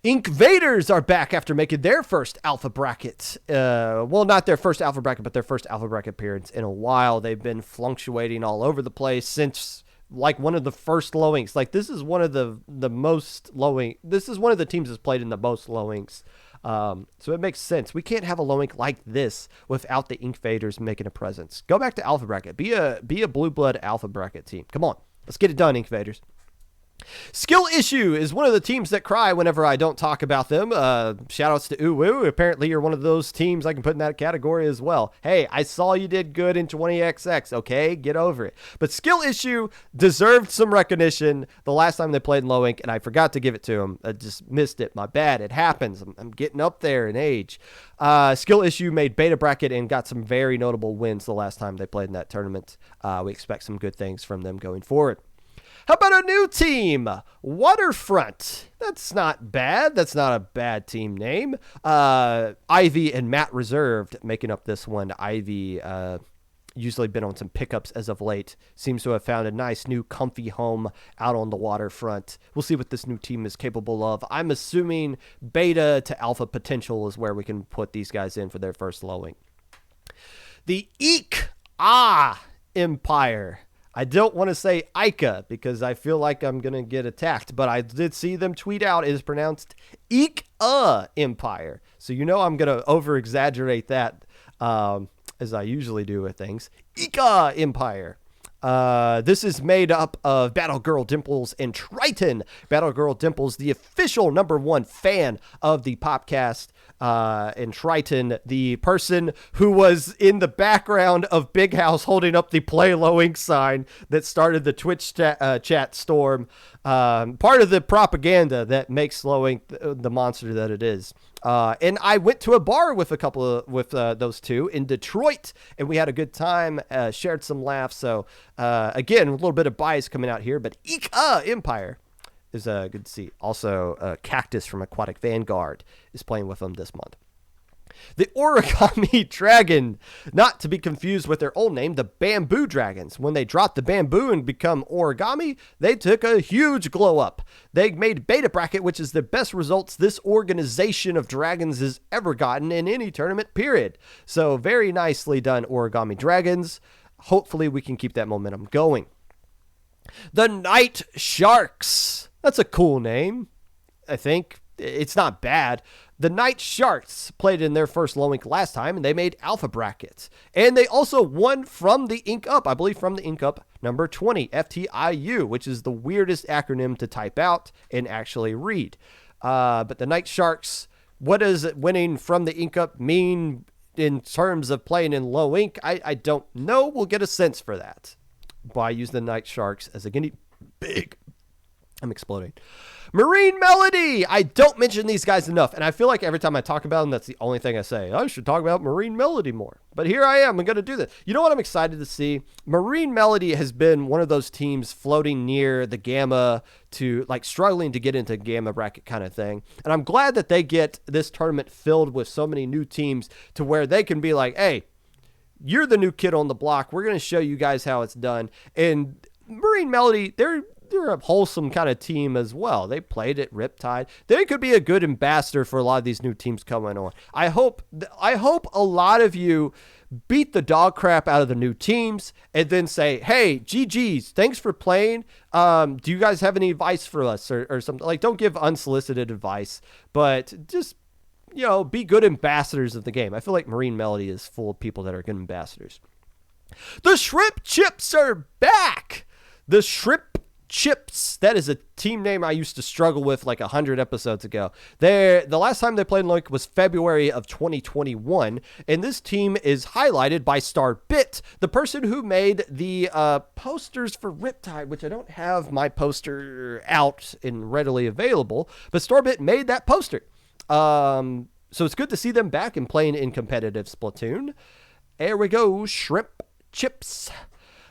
Inkvaders are back after making their first alpha bracket. Well, not their first alpha bracket, but their first alpha bracket appearance in a while. They've been fluctuating all over the place since like one of the first low inks. Like this is one of the most low ink. This is one of the teams that's played in the most low inks. So it makes sense. We can't have a low ink like this without the Inkvaders making a presence. Go back to alpha bracket. Be a blue blood alpha bracket team. Come on, let's get it done, Inkvaders. Skill Issue is one of the teams that cry whenever I don't talk about them. Shout outs to Uwu. Apparently you're one of those teams I can put in that category as well. Hey, I saw you did good in 20XX. Okay, get over it. But Skill Issue deserved some recognition the last time they played in low ink, and I forgot to give it to them. I just missed it. My bad. It happens. I'm getting up there in age. Skill Issue made beta bracket and got some very notable wins the last time they played in that tournament. We expect some good things from them going forward. How about a new team? Waterfront. That's not bad. That's not a bad team name. Ivy and Matt Reserved making up this one. Ivy usually been on some pickups as of late. Seems to have found a nice new comfy home out on the waterfront. We'll see what this new team is capable of. I'm assuming beta to alpha potential is where we can put these guys in for their first lowing. The Empire. I don't want to say Ica because I feel like I'm going to get attacked, but I did see them tweet out it is pronounced Empire. So you know I'm going to over-exaggerate that as I usually do with things. Empire. This is made up of Battlegirl Dimples and Triton. Battlegirl Dimples, the official #1 fan of the Popcast, and Triton, the person who was in the background of Big House holding up the Play Low Ink sign that started the Twitch chat storm. Part of the propaganda that makes Low Ink the monster that it is. And I went to a bar with those two in Detroit, and we had a good time, shared some laughs. So, again, a little bit of bias coming out here, but Empire is good to see. Also, Cactus from Aquatic Vanguard is playing with them this month. The Origami Dragon, not to be confused with their old name, the Bamboo Dragons. When they dropped the bamboo and become origami, they took a huge glow up. They made beta bracket, which is the best results this organization of dragons has ever gotten in any tournament, period. So very nicely done, Origami Dragons. Hopefully we can keep that momentum going. The Night Sharks. That's a cool name, I think. It's not bad. The Night Sharks played in their first low ink last time, and they made alpha brackets. And they also won from the Ink Up, I believe from the Ink Up number 20, FTIU, which is the weirdest acronym to type out and actually read. But the Night Sharks, what does winning from the Ink Up mean in terms of playing in low ink? I don't know. We'll get a sense for that by using the Night Sharks as a guinea pig. I'm exploding. Marine Melody. I don't mention these guys enough, and I feel like every time I talk about them, that's the only thing I say. I should talk about Marine Melody more. But here I am. I'm going to do this. You know what I'm excited to see? Marine Melody has been one of those teams floating near the Gamma to, like, struggling to get into Gamma bracket kind of thing. And I'm glad that they get this tournament filled with so many new teams to where they can be like, hey, you're the new kid on the block. We're going to show you guys how it's done. And Marine Melody, they're a wholesome kind of team as well. They played at Riptide. They could be a good ambassador for a lot of these new teams coming on. I hope a lot of you beat the dog crap out of the new teams and then say, hey, GG's, thanks for playing. Do you guys have any advice for us or something? Like, don't give unsolicited advice, but just, be good ambassadors of the game. I feel like Marine Melody is full of people that are good ambassadors. The Shrimp Chips are back. The Shrimp Chips. That is a team name I used to struggle with like 100 episodes ago. The last time they played in Loic was February of 2021, and this team is highlighted by Starbit, the person who made the posters for Riptide, which I don't have my poster out and readily available, but Starbit made that poster. So it's good to see them back and playing in competitive Splatoon. There we go, Shrimp Chips.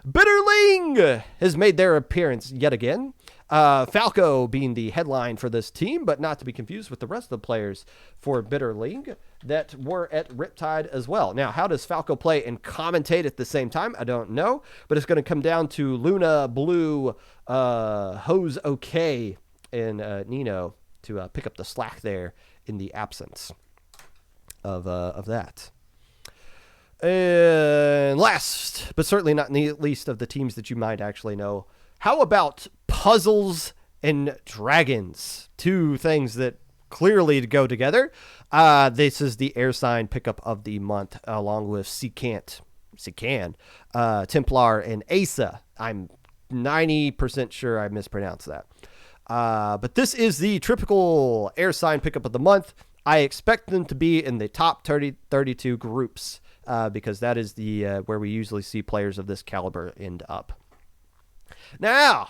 Bitterling has made their appearance yet again. Falco being the headline for this team, but not to be confused with the rest of the players for Bitterling that were at Riptide as well. Now, how does Falco play and commentate at the same time? I don't know, but it's going to come down to Luna, Blue, Hose OK, and Nino to pick up the slack there in the absence of that. And last, but certainly not least of the teams that you might actually know, how about Puzzles and Dragons? Two things that clearly go together. This is the air sign pickup of the month, along with Sican, Templar, and Asa. I'm 90% sure I mispronounced that. But this is the typical air sign pickup of the month. I expect them to be in the top 32 groups. Because that is the where we usually see players of this caliber end up. Now,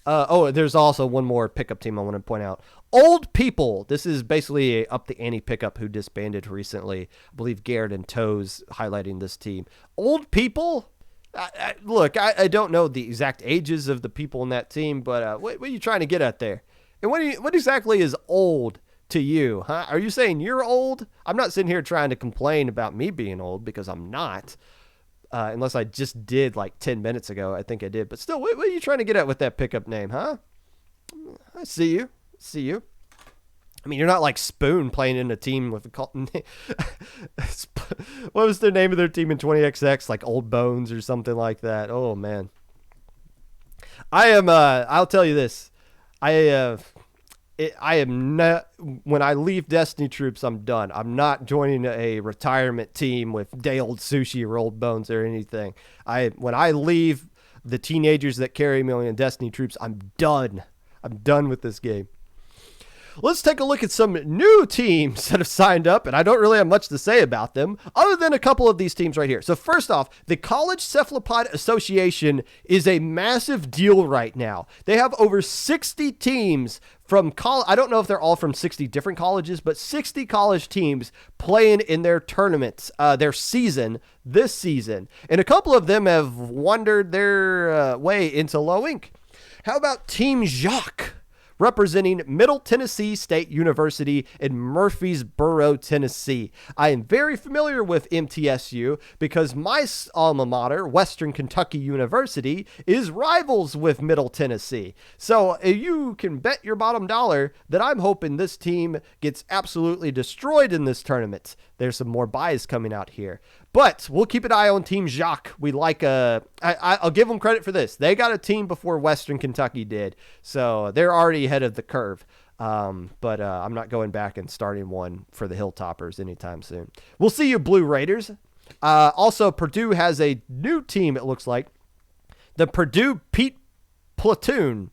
there's also one more pickup team I want to point out. Old People. This is basically a up the ante pickup who disbanded recently. I believe Garrett and Toes highlighting this team. Old People? Look, I don't know the exact ages of the people in that team, but what are you trying to get at there? And what exactly is old to you, huh? Are you saying you're old? I'm not sitting here trying to complain about me being old because I'm not, unless I just did like 10 minutes ago. I think I did, but still, what are you trying to get at with that pickup name, huh? I see you. I mean, you're not like Spoon playing in a team with what was the name of their team in 20XX? Like Old Bones or something like that. Oh man. I'll tell you this. I am not, when I leave Destiny Troops, I'm done. I'm not joining a retirement team with Day Old Sushi or Old Bones or anything. When I leave the teenagers that carry me in Destiny Troops, I'm done. I'm done with this game. Let's take a look at some new teams that have signed up, and I don't really have much to say about them other than a couple of these teams right here. So first off, the College Cephalopod Association is a massive deal right now. They have over 60 teams from college. I don't know if they're all from 60 different colleges, but 60 college teams playing in their tournaments, their season, this season. And a couple of them have wandered their way into Low Inc. How about Team Jacques? Representing Middle Tennessee State University in Murfreesboro, Tennessee. I am very familiar with MTSU because my alma mater, Western Kentucky University, is rivals with Middle Tennessee. So you can bet your bottom dollar that I'm hoping this team gets absolutely destroyed in this tournament. There's some more buys coming out here. But we'll keep an eye on Team Jacques. We like I'll give them credit for this. They got a team before Western Kentucky did, so they're already ahead of the curve. But I'm not going back and starting one for the Hilltoppers anytime soon. We'll see you, Blue Raiders. Also, Purdue has a new team, it looks like. The Purdue Pete Platoon.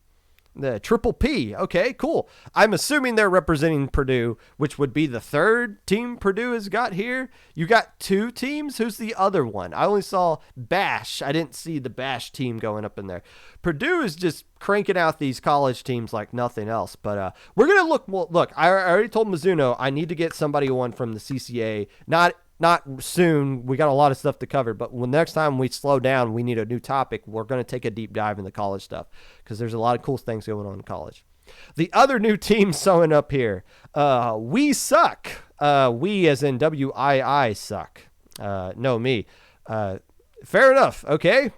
The Triple P. Okay, cool. I'm assuming they're representing Purdue, which would be the third team Purdue has got here. You got two teams? Who's the other one? I only saw Bash. I didn't see the Bash team going up in there. Purdue is just cranking out these college teams like nothing else. But we're going to look. Well, look, I already told Mizuno I need to get somebody on from the CCA. Not soon. We got a lot of stuff to cover, but when next time we slow down, we need a new topic. We're going to take a deep dive in the college stuff because there's a lot of cool things going on in college. The other new team showing up here, we suck. We as in WII suck. No, me. Fair enough. Okay.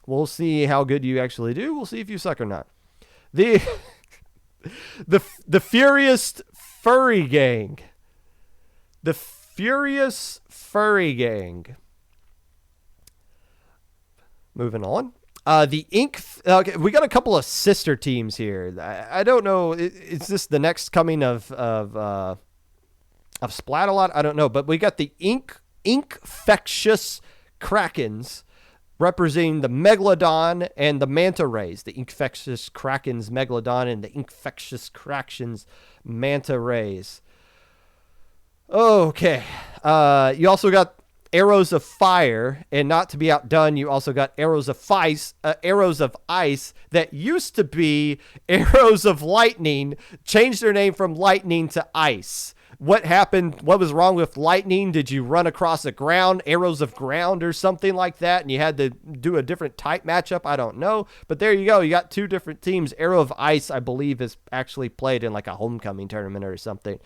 We'll see how good you actually do. We'll see if you suck or not. The Furious Furry Gang. The Furious Furry Gang. Moving on. The Ink. Okay, we got a couple of sister teams here. I don't know. Is this the next coming of Splat-A-Lot? I don't know. But we got the Infectious Krakens representing the Megalodon and the Manta Rays. The Infectious Krakens Megalodon and the Infectious Krakens Manta Rays. Okay. You also got Arrows of Fire, and not to be outdone, you also got Arrows of Ice that used to be Arrows of Lightning, changed their name from Lightning to Ice. What happened? What was wrong with Lightning? Did you run across the ground, Arrows of Ground or something like that, and you had to do a different type matchup? I don't know. But there you go. You got two different teams. Arrow of Ice, I believe, is actually played in like a homecoming tournament or something.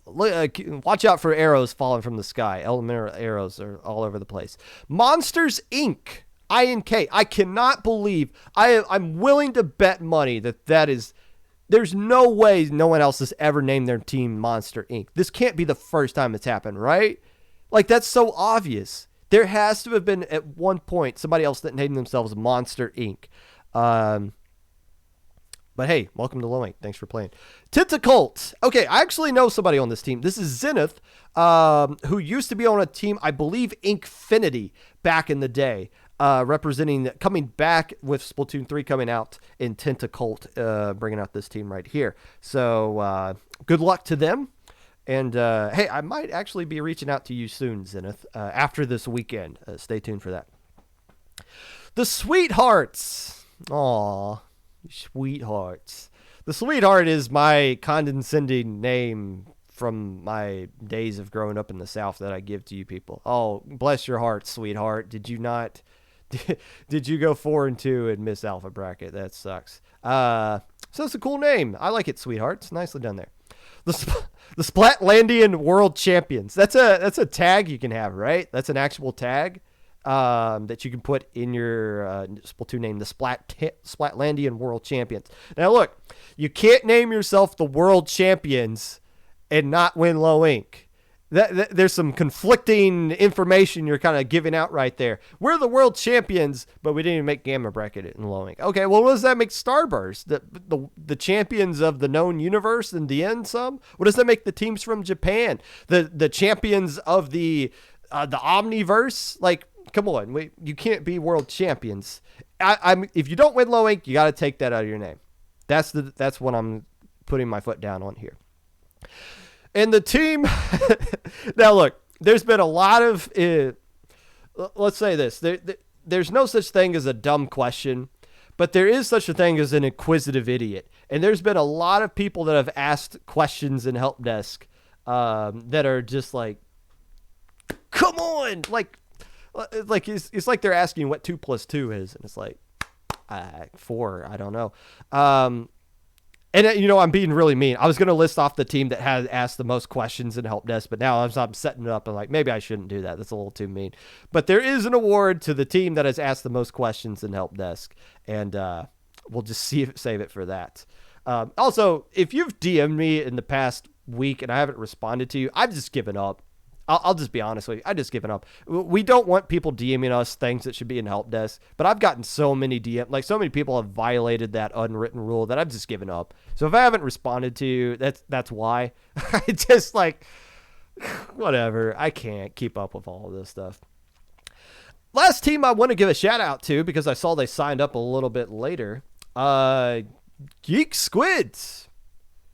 Watch out for arrows falling from the sky. Elemental arrows are all over the place. Monsters Inc. INK. I cannot believe. I'm willing to bet money that is. There's no way no one else has ever named their team Monster Inc. This can't be the first time it's happened, right? Like, that's so obvious. There has to have been at one point somebody else that named themselves Monster Inc. But hey, welcome to Low Inc. Thanks for playing. Tentacult. Okay, I actually know somebody on this team. This is Zenith, who used to be on a team, I believe, Inkfinity back in the day. Coming back with Splatoon 3 coming out in Tentacult, bringing out this team right here. So good luck to them. And hey, I might actually be reaching out to you soon, Zenith, after this weekend. Stay tuned for that. The Sweethearts. Aw, Sweethearts. The Sweetheart is my condescending name from my days of growing up in the South that I give to you people. Oh, bless your heart, sweetheart. Did you not... Did you go 4-2 and miss alpha bracket? That sucks. So it's a cool name. I like it, sweethearts. Nicely done there. The Splatlandian World Champions. That's a tag you can have, right? That's an actual tag that you can put in your Splatoon name. The Splatlandian World Champions. Now look, you can't name yourself the World Champions and not win Low Inc. There's some conflicting information you're kind of giving out right there. We're the world champions, but we didn't even make Gamma Bracket in Low Inc. Okay, well, what does that make Starburst? The champions of the known universe in the end some? What does that make the teams from Japan? The champions of the Omniverse? Like, come on, you can't be world champions. If you don't win Low Inc., you got to take that out of your name. That's what I'm putting my foot down on here. And the team, now look, there's been a lot of, let's say this, there's no such thing as a dumb question, but there is such a thing as an inquisitive idiot. And there's been a lot of people that have asked questions in Help Desk that are just like, come on, like it's like they're asking what 2 + 2 is, and it's like 4, I don't know. And, I'm being really mean. I was going to list off the team that had asked the most questions in Help Desk, but now I'm setting it up and like, maybe I shouldn't do that. That's a little too mean. But there is an award to the team that has asked the most questions in Help Desk, and we'll just save it for that. Also, if you've DM'd me in the past week and I haven't responded to you, I've just given up. I'll just be honest with you. I've just given up. We don't want people DMing us things that should be in Help Desk, but I've gotten so many so many people have violated that unwritten rule that I've just given up. So if I haven't responded to you, that's why. I just like, whatever. I can't keep up with all of this stuff. Last team I want to give a shout out to because I saw they signed up a little bit later. Geek Squids.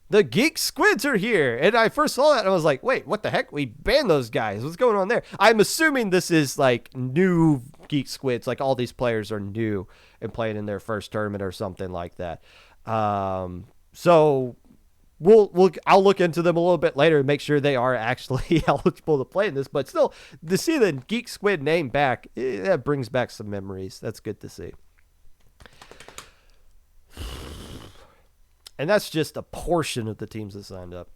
The Geek Squids are here. And I first saw that and I was like, wait, what the heck? We banned those guys. What's going on there? I'm assuming this is like new Geek Squids. Like all these players are new and playing in their first tournament or something like that. So I'll look into them a little bit later and make sure they are actually eligible to play in this. But still, to see the Geek Squid name back, that brings back some memories. That's good to see. And that's just a portion of the teams that signed up.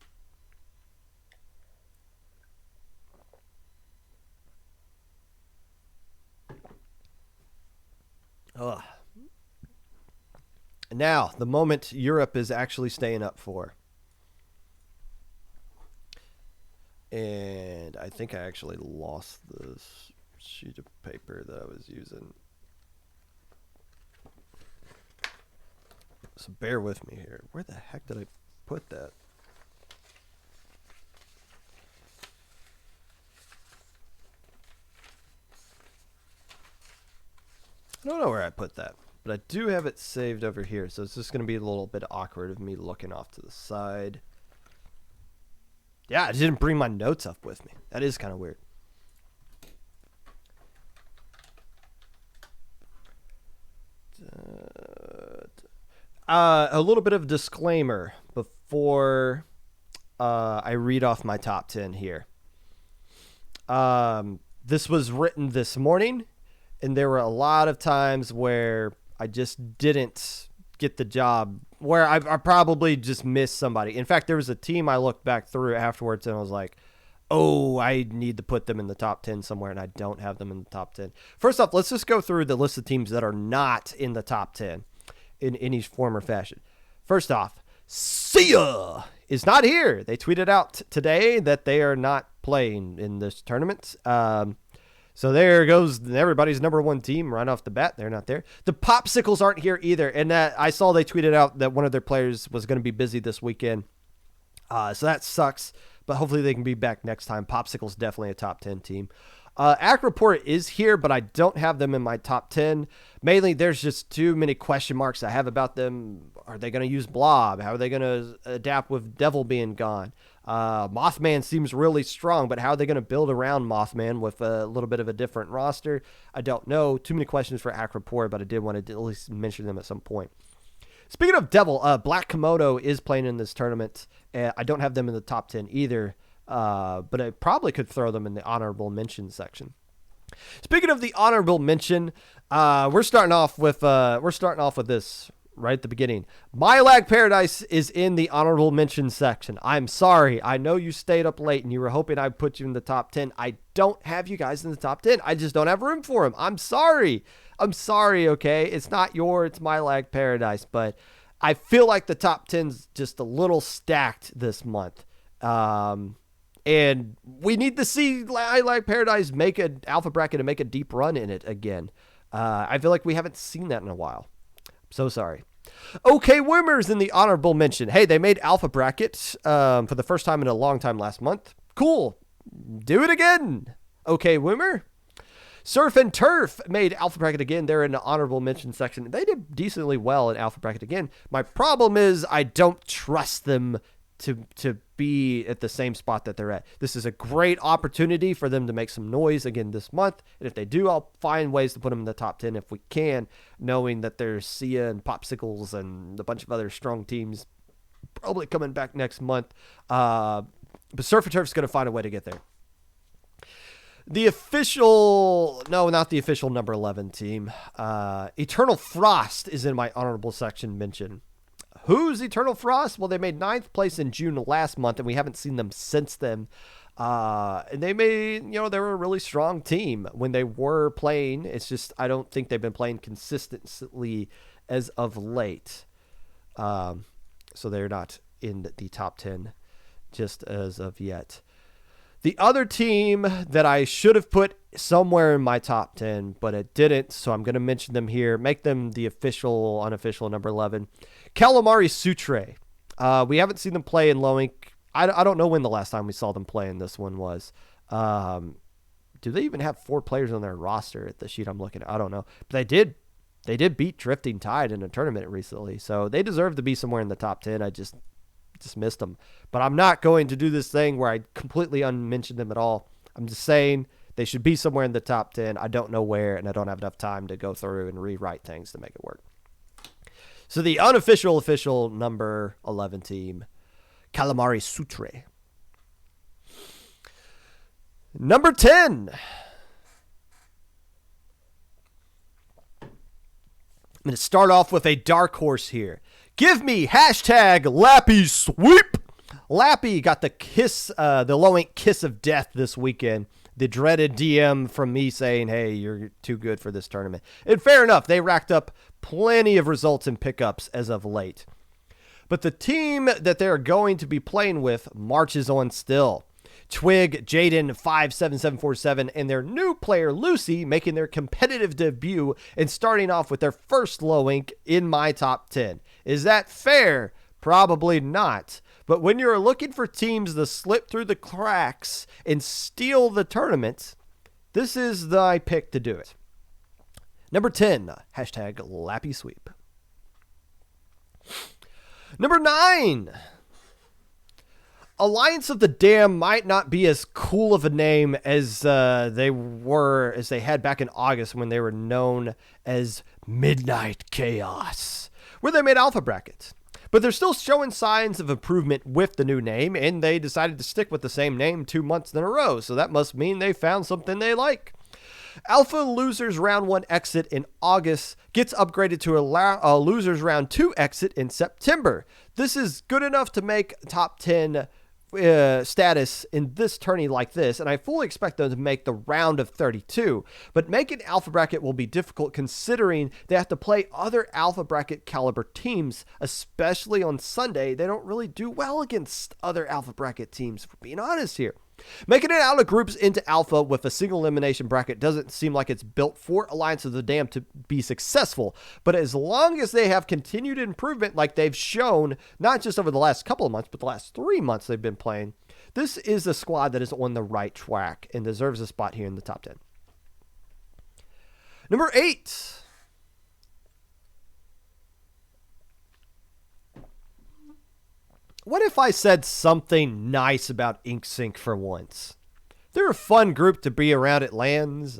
Ugh. Now, the moment Europe is actually staying up for. And I think I actually lost this sheet of paper that I was using. So bear with me here. Where the heck did I put that? I don't know where I put that, but I do have it saved over here. So it's just going to be a little bit awkward of me looking off to the side. Yeah, I didn't bring my notes up with me. That is kind of weird. A little bit of disclaimer before I read off my top 10 here. This was written this morning, and there were a lot of times where I just didn't get the job, where I probably just missed somebody. In fact, there was a team I looked back through afterwards, and I was like, oh, I need to put them in the top 10 somewhere, and I don't have them in the top 10. First off, let's just go through the list of teams that are not in the top 10 in any form or fashion. First off, Sia is not here. They tweeted out today that they are not playing in this tournament. So there goes everybody's number one team right off the bat. They're not there. The Popsicles aren't here either. And I saw they tweeted out that one of their players was going to be busy this weekend. So that sucks, but hopefully they can be back next time. Popsicle's definitely a top 10 team. Acroport is here, but I don't have them in my top 10. Mainly, there's just too many question marks I have about them. Are they going to use Blob? How are they going to adapt with Devil being gone? Mothman seems really strong, but how are they going to build around Mothman with a little bit of a different roster? I don't know. Too many questions for Acroport, but I did want to at least mention them at some point. Speaking of Devil, Black Komodo is playing in this tournament. I don't have them in the top 10 either. But I probably could throw them in the honorable mention section. Speaking of the honorable mention, we're starting off with this right at the beginning. My Lag Paradise is in the honorable mention section. I'm sorry. I know you stayed up late and you were hoping I'd put you in the top 10. I don't have you guys in the top 10. I just don't have room for them. I'm sorry. Okay? It's not it's My Lag Paradise, but I feel like the top 10's just a little stacked this month. And we need to see I Like Paradise make an alpha bracket and make a deep run in it again. I feel like we haven't seen that in a while. So sorry. OK Wimmers in the honorable mention. Hey, they made alpha bracket for the first time in a long time last month. Cool. Do it again. OK Wimmer. Surf and Turf made alpha bracket again. They're in the honorable mention section. They did decently well in alpha bracket again. My problem is I don't trust them to be at the same spot that they're at. This is a great opportunity for them to make some noise again this month. And if they do, I'll find ways to put them in the top 10 if we can, knowing that there's Sia and Popsicles and a bunch of other strong teams probably coming back next month. But Surf and Turf's going to find a way to get there. The official, no, not the official number 11 team. Eternal Frost is in my honorable section mention. Who's Eternal Frost? Well, they made 9th place in June last month, and we haven't seen them since then. And they made, they were a really strong team when they were playing. It's just, I don't think they've been playing consistently as of late. So they're not in the top 10 just as of yet. The other team that I should have put somewhere in my top 10, but it didn't, so I'm going to mention them here. Make them the official, unofficial number 11. Calamari Sutre. We haven't seen them play in low ink. I don't know when the last time we saw them play in this one was. do they even have 4 players on their roster at the sheet I'm looking at? I don't know. But they did beat Drifting Tide in a tournament recently, so they deserve to be somewhere in the top 10. I just missed them. But I'm not going to do this thing where I completely unmention them at all. I'm just saying they should be somewhere in the top 10. I don't know where, and I don't have enough time to go through and rewrite things to make it work. So the official number 11 team, Calamari Sutre. Number 10. I'm going to start off with a dark horse here. Give me hashtag Lappy Sweep. Lappy got the low ink kiss of death this weekend. The dreaded DM from me saying, hey, you're too good for this tournament. And fair enough, they racked up plenty of results and pickups as of late. But the team that they're going to be playing with marches on still. Twig, Jaden, 57747, and their new player, Lucy, making their competitive debut and starting off with their first low ink in my top 10. Is that fair? Probably not. But when you're looking for teams to slip through the cracks and steal the tournament, this is the pick to do it. Number 10, hashtag Lappy Sweep. Number 9, Alliance of the Dam might not be as cool of a name as they had back in August when they were known as Midnight Chaos, where they made alpha brackets. But they're still showing signs of improvement with the new name, and they decided to stick with the same name 2 months in a row, so that must mean they found something they like. Alpha Losers Round 1 exit in August gets upgraded to a Losers Round 2 exit in September. This is good enough to make top 10 status in this tourney like this, and I fully expect them to make the round of 32. But making alpha bracket will be difficult considering they have to play other alpha bracket caliber teams, especially on Sunday. They don't really do well against other alpha bracket teams, for being honest here. Making it out of groups into alpha with a single elimination bracket doesn't seem like it's built for Alliance of the Dam to be successful, but as long as they have continued improvement like they've shown, not just over the last couple of months, but the last 3 months they've been playing, this is a squad that is on the right track and deserves a spot here in the top 10. Number 8. What if I said something nice about Ink Sync for once? They're a fun group to be around at LANs.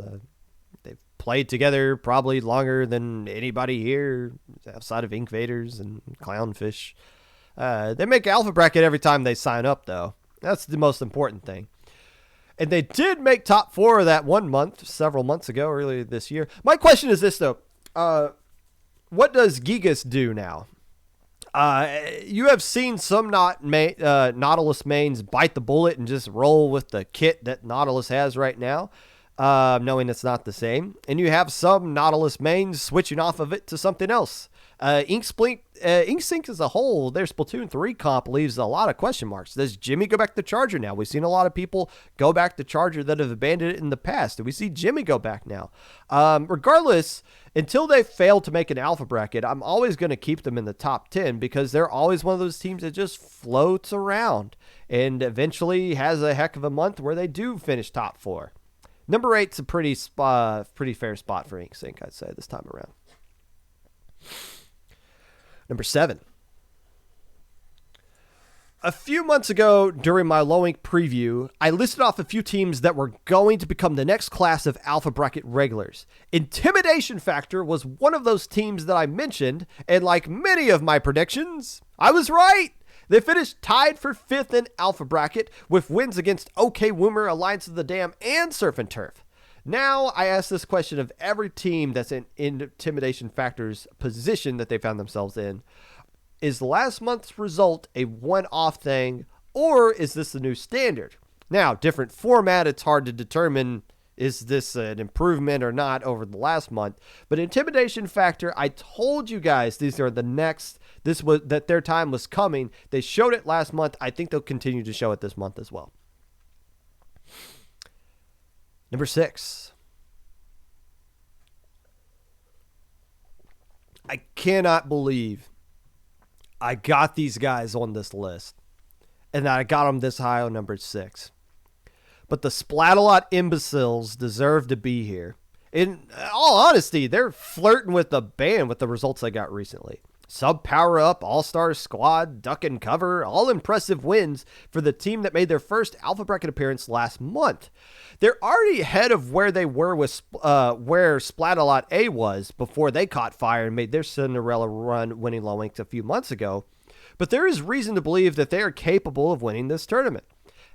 They've played together probably longer than anybody here outside of Inkvaders and Clownfish. They make alpha bracket every time they sign up, though. That's the most important thing. And they did make top 4 of that 1 month, several months ago, earlier this year. My question is this, though. What does Gigas do now? You have seen some Nautilus mains bite the bullet and just roll with the kit that Nautilus has right now, knowing it's not the same. And you have some Nautilus mains switching off of it to something else. Ink Sync as a whole, their Splatoon 3 comp leaves a lot of question marks. Does Jimmy go back to Charger now? We've seen a lot of people go back to Charger that have abandoned it in the past. Do we see Jimmy go back now? Regardless, until they fail to make an alpha bracket, I'm always going to keep them in the top 10 because they're always one of those teams that just floats around and eventually has a heck of a month where they do finish top 4. Number 8's a pretty fair spot for Ink Sync, I'd say, this time around. Number 7. A few months ago, during my low ink preview, I listed off a few teams that were going to become the next class of alpha bracket regulars. Intimidation Factor was one of those teams that I mentioned, and like many of my predictions, I was right. They finished tied for 5th in alpha bracket with wins against OK Woomer, Alliance of the Dam, and Surf and Turf. Now, I ask this question of every team that's in Intimidation Factor's position that they found themselves in. Is last month's result a one-off thing, or is this the new standard? Now, different format, it's hard to determine is this an improvement or not over the last month. But Intimidation Factor, I told you guys these are the next, that their time was coming. They showed it last month. I think they'll continue to show it this month as well. Number 6. I cannot believe I got these guys on this list and that I got them this high on number 6. but the Splat-A-Lot imbeciles deserve to be here. In all honesty, they're flirting with the band with the results they got recently. Sub power-up, all-star squad, duck and cover, all impressive wins for the team that made their first Alpha Bracket appearance last month. They're already ahead of where they were with where Splat-A-Lot A was before they caught fire and made their Cinderella run winning low inks a few months ago. But there is reason to believe that they are capable of winning this tournament.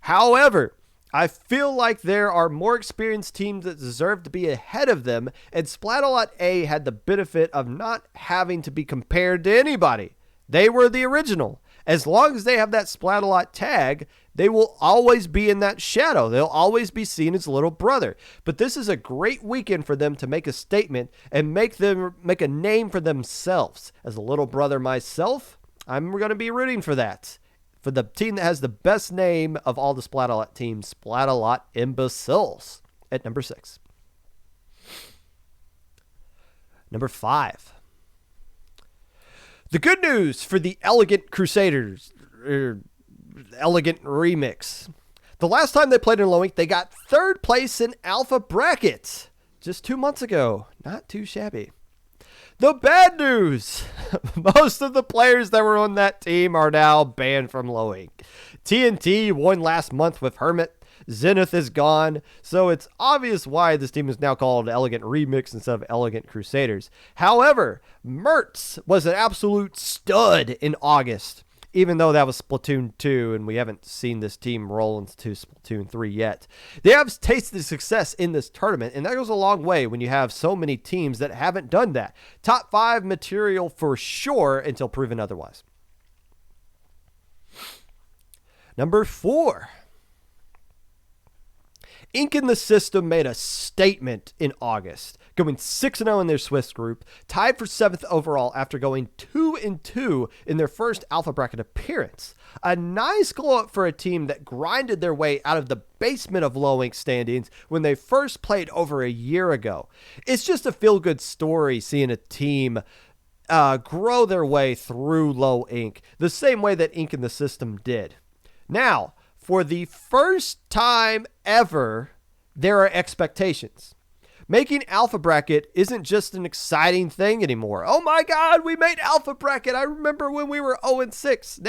However, I feel like there are more experienced teams that deserve to be ahead of them, and Splat-A-Lot A had the benefit of not having to be compared to anybody. They were the original. As long as they have that Splat-A-Lot tag, they will always be in that shadow. They'll always be seen as little brother. But this is a great weekend for them to make a statement and make a name for themselves. As a little brother myself, I'm going to be rooting for that. For the team that has the best name of all the Splat-A-Lot teams, Splat-A-Lot Imbeciles at number 6. Number 5. The good news for the Elegant Crusaders, Elegant Remix. The last time they played in low ink, they got 3rd place in Alpha Bracket just 2 months ago. Not too shabby. The bad news, most of the players that were on that team are now banned from low ink. TNT won last month with Hermit. Zenith is gone, so it's obvious why this team is now called Elegant Remix instead of Elegant Crusaders. However, Mertz was an absolute stud in August, even though that was Splatoon 2, and we haven't seen this team roll into Splatoon 3 yet. They have tasted success in this tournament, and that goes a long way when you have so many teams that haven't done that. Top 5 material for sure until proven otherwise. Number 4. Ink in the System made a statement in August, going 6-0 in their Swiss group, tied for 7th overall after going 2-2 in their first Alpha Bracket appearance. A nice glow up for a team that grinded their way out of the basement of low ink standings when they first played over a year ago. It's just a feel-good story seeing a team grow their way through low ink, the same way that Ink in the System did. Now, for the first time ever, there are expectations. Making Alpha Bracket isn't just an exciting thing anymore. Oh my God, we made Alpha Bracket. I remember when we were 0-6.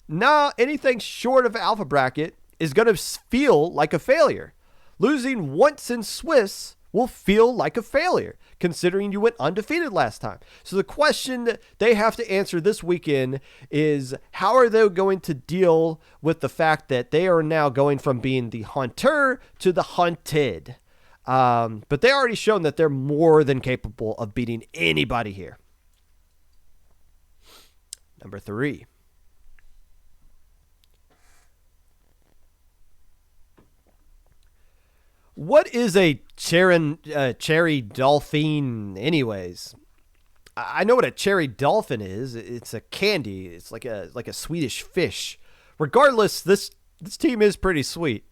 Now anything short of Alpha Bracket is going to feel like a failure. Losing once in Swiss will feel like a failure, considering you went undefeated last time. So the question that they have to answer this weekend is, how are they going to deal with the fact that they are now going from being the hunter to the hunted? But they already shown that they're more than capable of beating anybody here. Number 3. What is a cherry dolphin anyways? I know what a cherry dolphin is. It's a candy. It's like a Swedish fish. Regardless, this team is pretty sweet.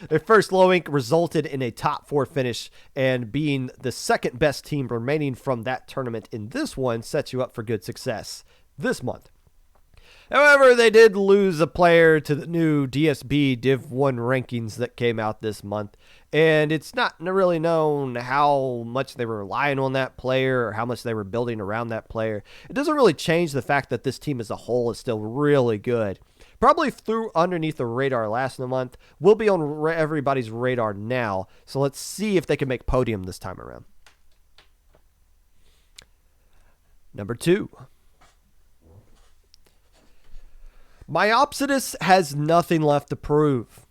Their first low ink resulted in a top 4 finish, and being the second best team remaining from that tournament in this one sets you up for good success this month. However, they did lose a player to the new DSB Div 1 rankings that came out this month, and it's not really known how much they were relying on that player or how much they were building around that player. It doesn't really change the fact that this team as a whole is still really good. Probably flew underneath the radar last month, will be on everybody's radar now, so let's see if they can make podium this time around. Number 2. Myopsidus has nothing left to prove.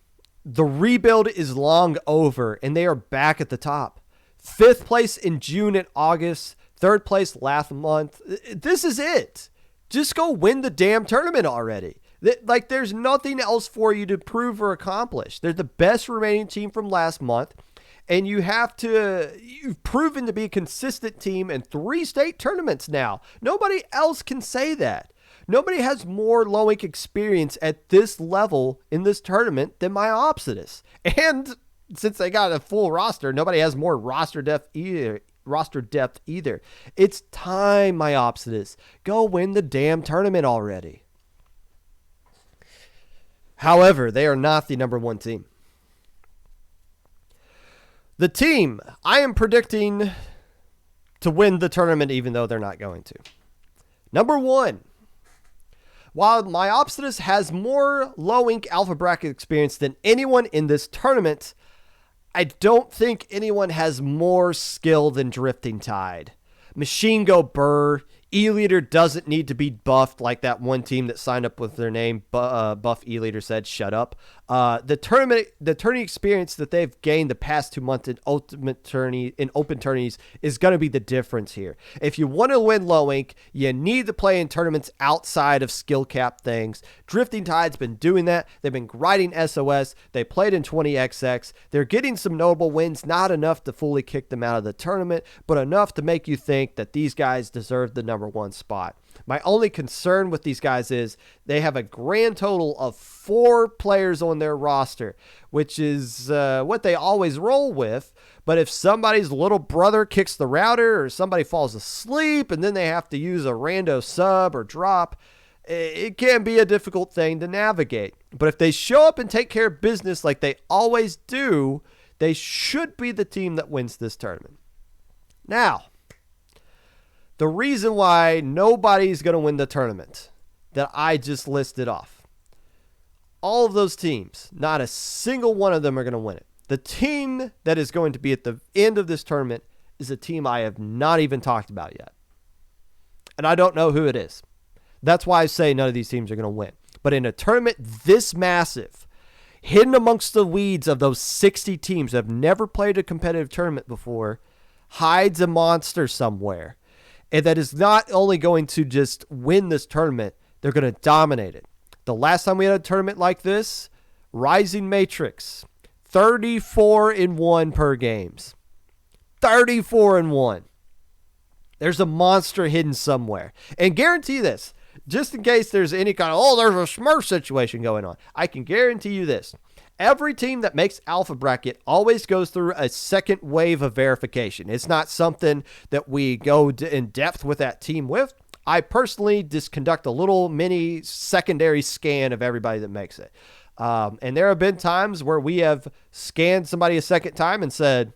The rebuild is long over, and they are back at the top. 5th place in June and August, 3rd place last month. This is it. Just go win the damn tournament already. Like, there's nothing else for you to prove or accomplish. They're the best remaining team from last month, and you've proven to be a consistent team in 3 state tournaments now. Nobody else can say that. Nobody has more low ink experience at this level in this tournament than Myopsidus. And since they got a full roster, nobody has more roster depth either. It's time, Myopsidus. Go win the damn tournament already. However, they are not the number 1 team. The team I am predicting to win the tournament, even though they're not going to. Number 1. While my Opsitus has more low-ink alpha bracket experience than anyone in this tournament, I don't think anyone has more skill than Drifting Tide. Machine Go Burr, E-Leader doesn't need to be buffed like that one team that signed up with their name. Buff E-Leader said, shut up. The tourney experience that they've gained the past 2 months in open tourneys is going to be the difference here. If you want to win low ink, you need to play in tournaments outside of skill cap things. Drifting Tide's been doing that. They've been grinding SOS. They played in 20XX. They're getting some notable wins, not enough to fully kick them out of the tournament, but enough to make you think that these guys deserve the number 1 spot. My only concern with these guys is they have a grand total of 4 players on their roster, which is what they always roll with. But if somebody's little brother kicks the router or somebody falls asleep and then they have to use a rando sub or drop, it can be a difficult thing to navigate. But if they show up and take care of business like they always do, they should be the team that wins this tournament. Now, the reason why nobody's going to win the tournament that I just listed off, all of those teams, not a single one of them are going to win it. The team that is going to be at the end of this tournament is a team I have not even talked about yet. And I don't know who it is. That's why I say none of these teams are going to win. But in a tournament this massive, hidden amongst the weeds of those 60 teams that have never played a competitive tournament before, hides a monster somewhere. And that is not only going to just win this tournament, they're going to dominate it. The last time we had a tournament like this, Rising Matrix, 34-1 per games. 34-1. There's a monster hidden somewhere. And guarantee this, just in case there's any kind of, there's a Smurf situation going on, I can guarantee you this. Every team that makes alpha bracket always goes through a second wave of verification. It's not something that we go in depth with that team with. I personally just conduct a little mini secondary scan of everybody that makes it. And there have been times where we have scanned somebody a second time and said,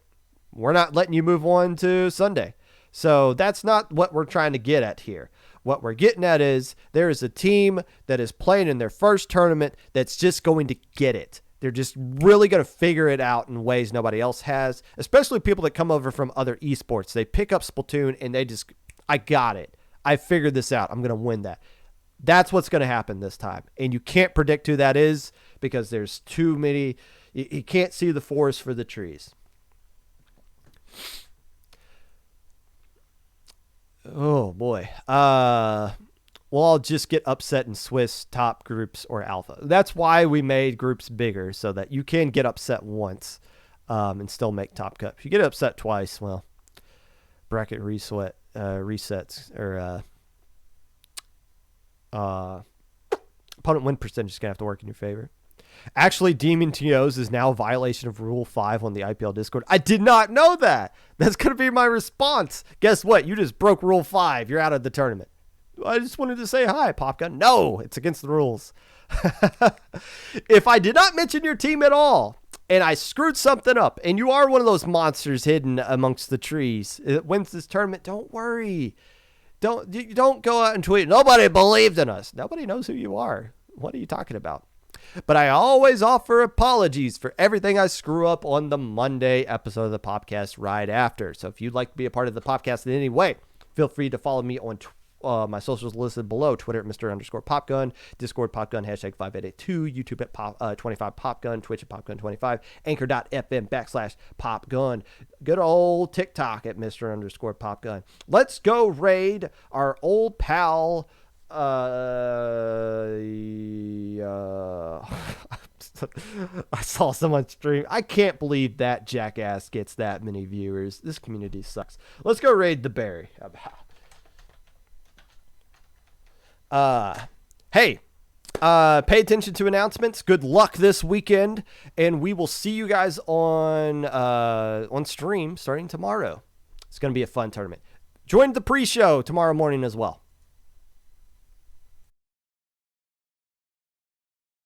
we're not letting you move on to Sunday. So that's not what we're trying to get at here. What we're getting at is there is a team that is playing in their first tournament that's just going to get it. They're just really going to figure it out in ways nobody else has, especially people that come over from other esports. They pick up Splatoon and they just, I got it. I figured this out. I'm going to win that. That's what's going to happen this time. And you can't predict who that is because there's too many. You can't see the forest for the trees. Oh, boy. Well, I'll just get upset in Swiss top groups or alpha. That's why we made groups bigger, so that you can get upset once and still make top cut. If you get upset twice, well, bracket resets or opponent win percentage is going to have to work in your favor. Actually, deeming TOs is now a violation of Rule 5 on the IPL Discord. I did not know that. That's going to be my response. Guess what? You just broke Rule 5. You're out of the tournament. I just wanted to say hi, Popgun. No, it's against the rules. If I did not mention your team at all, and I screwed something up, and you are one of those monsters hidden amongst the trees that wins this tournament, don't worry. Don't go out and tweet, nobody believed in us. Nobody knows who you are. What are you talking about? But I always offer apologies for everything I screw up on the Monday episode of the Popcast right after. So if you'd like to be a part of the Popcast in any way, feel free to follow me on my socials listed below. Twitter at Mr_Popgun, Discord Popgun, hashtag 5882, YouTube at 25Popgun, Twitch at Popgun25, Anchor.fm/Popgun, good old TikTok at Mr_Popgun. Let's go raid our old pal. I saw someone stream. I can't believe that jackass gets that many viewers. This community sucks. Let's go raid the Barry. Hey, pay attention to announcements. Good luck this weekend, and we will see you guys on stream starting tomorrow. It's going to be a fun tournament. Join the pre-show tomorrow morning as well.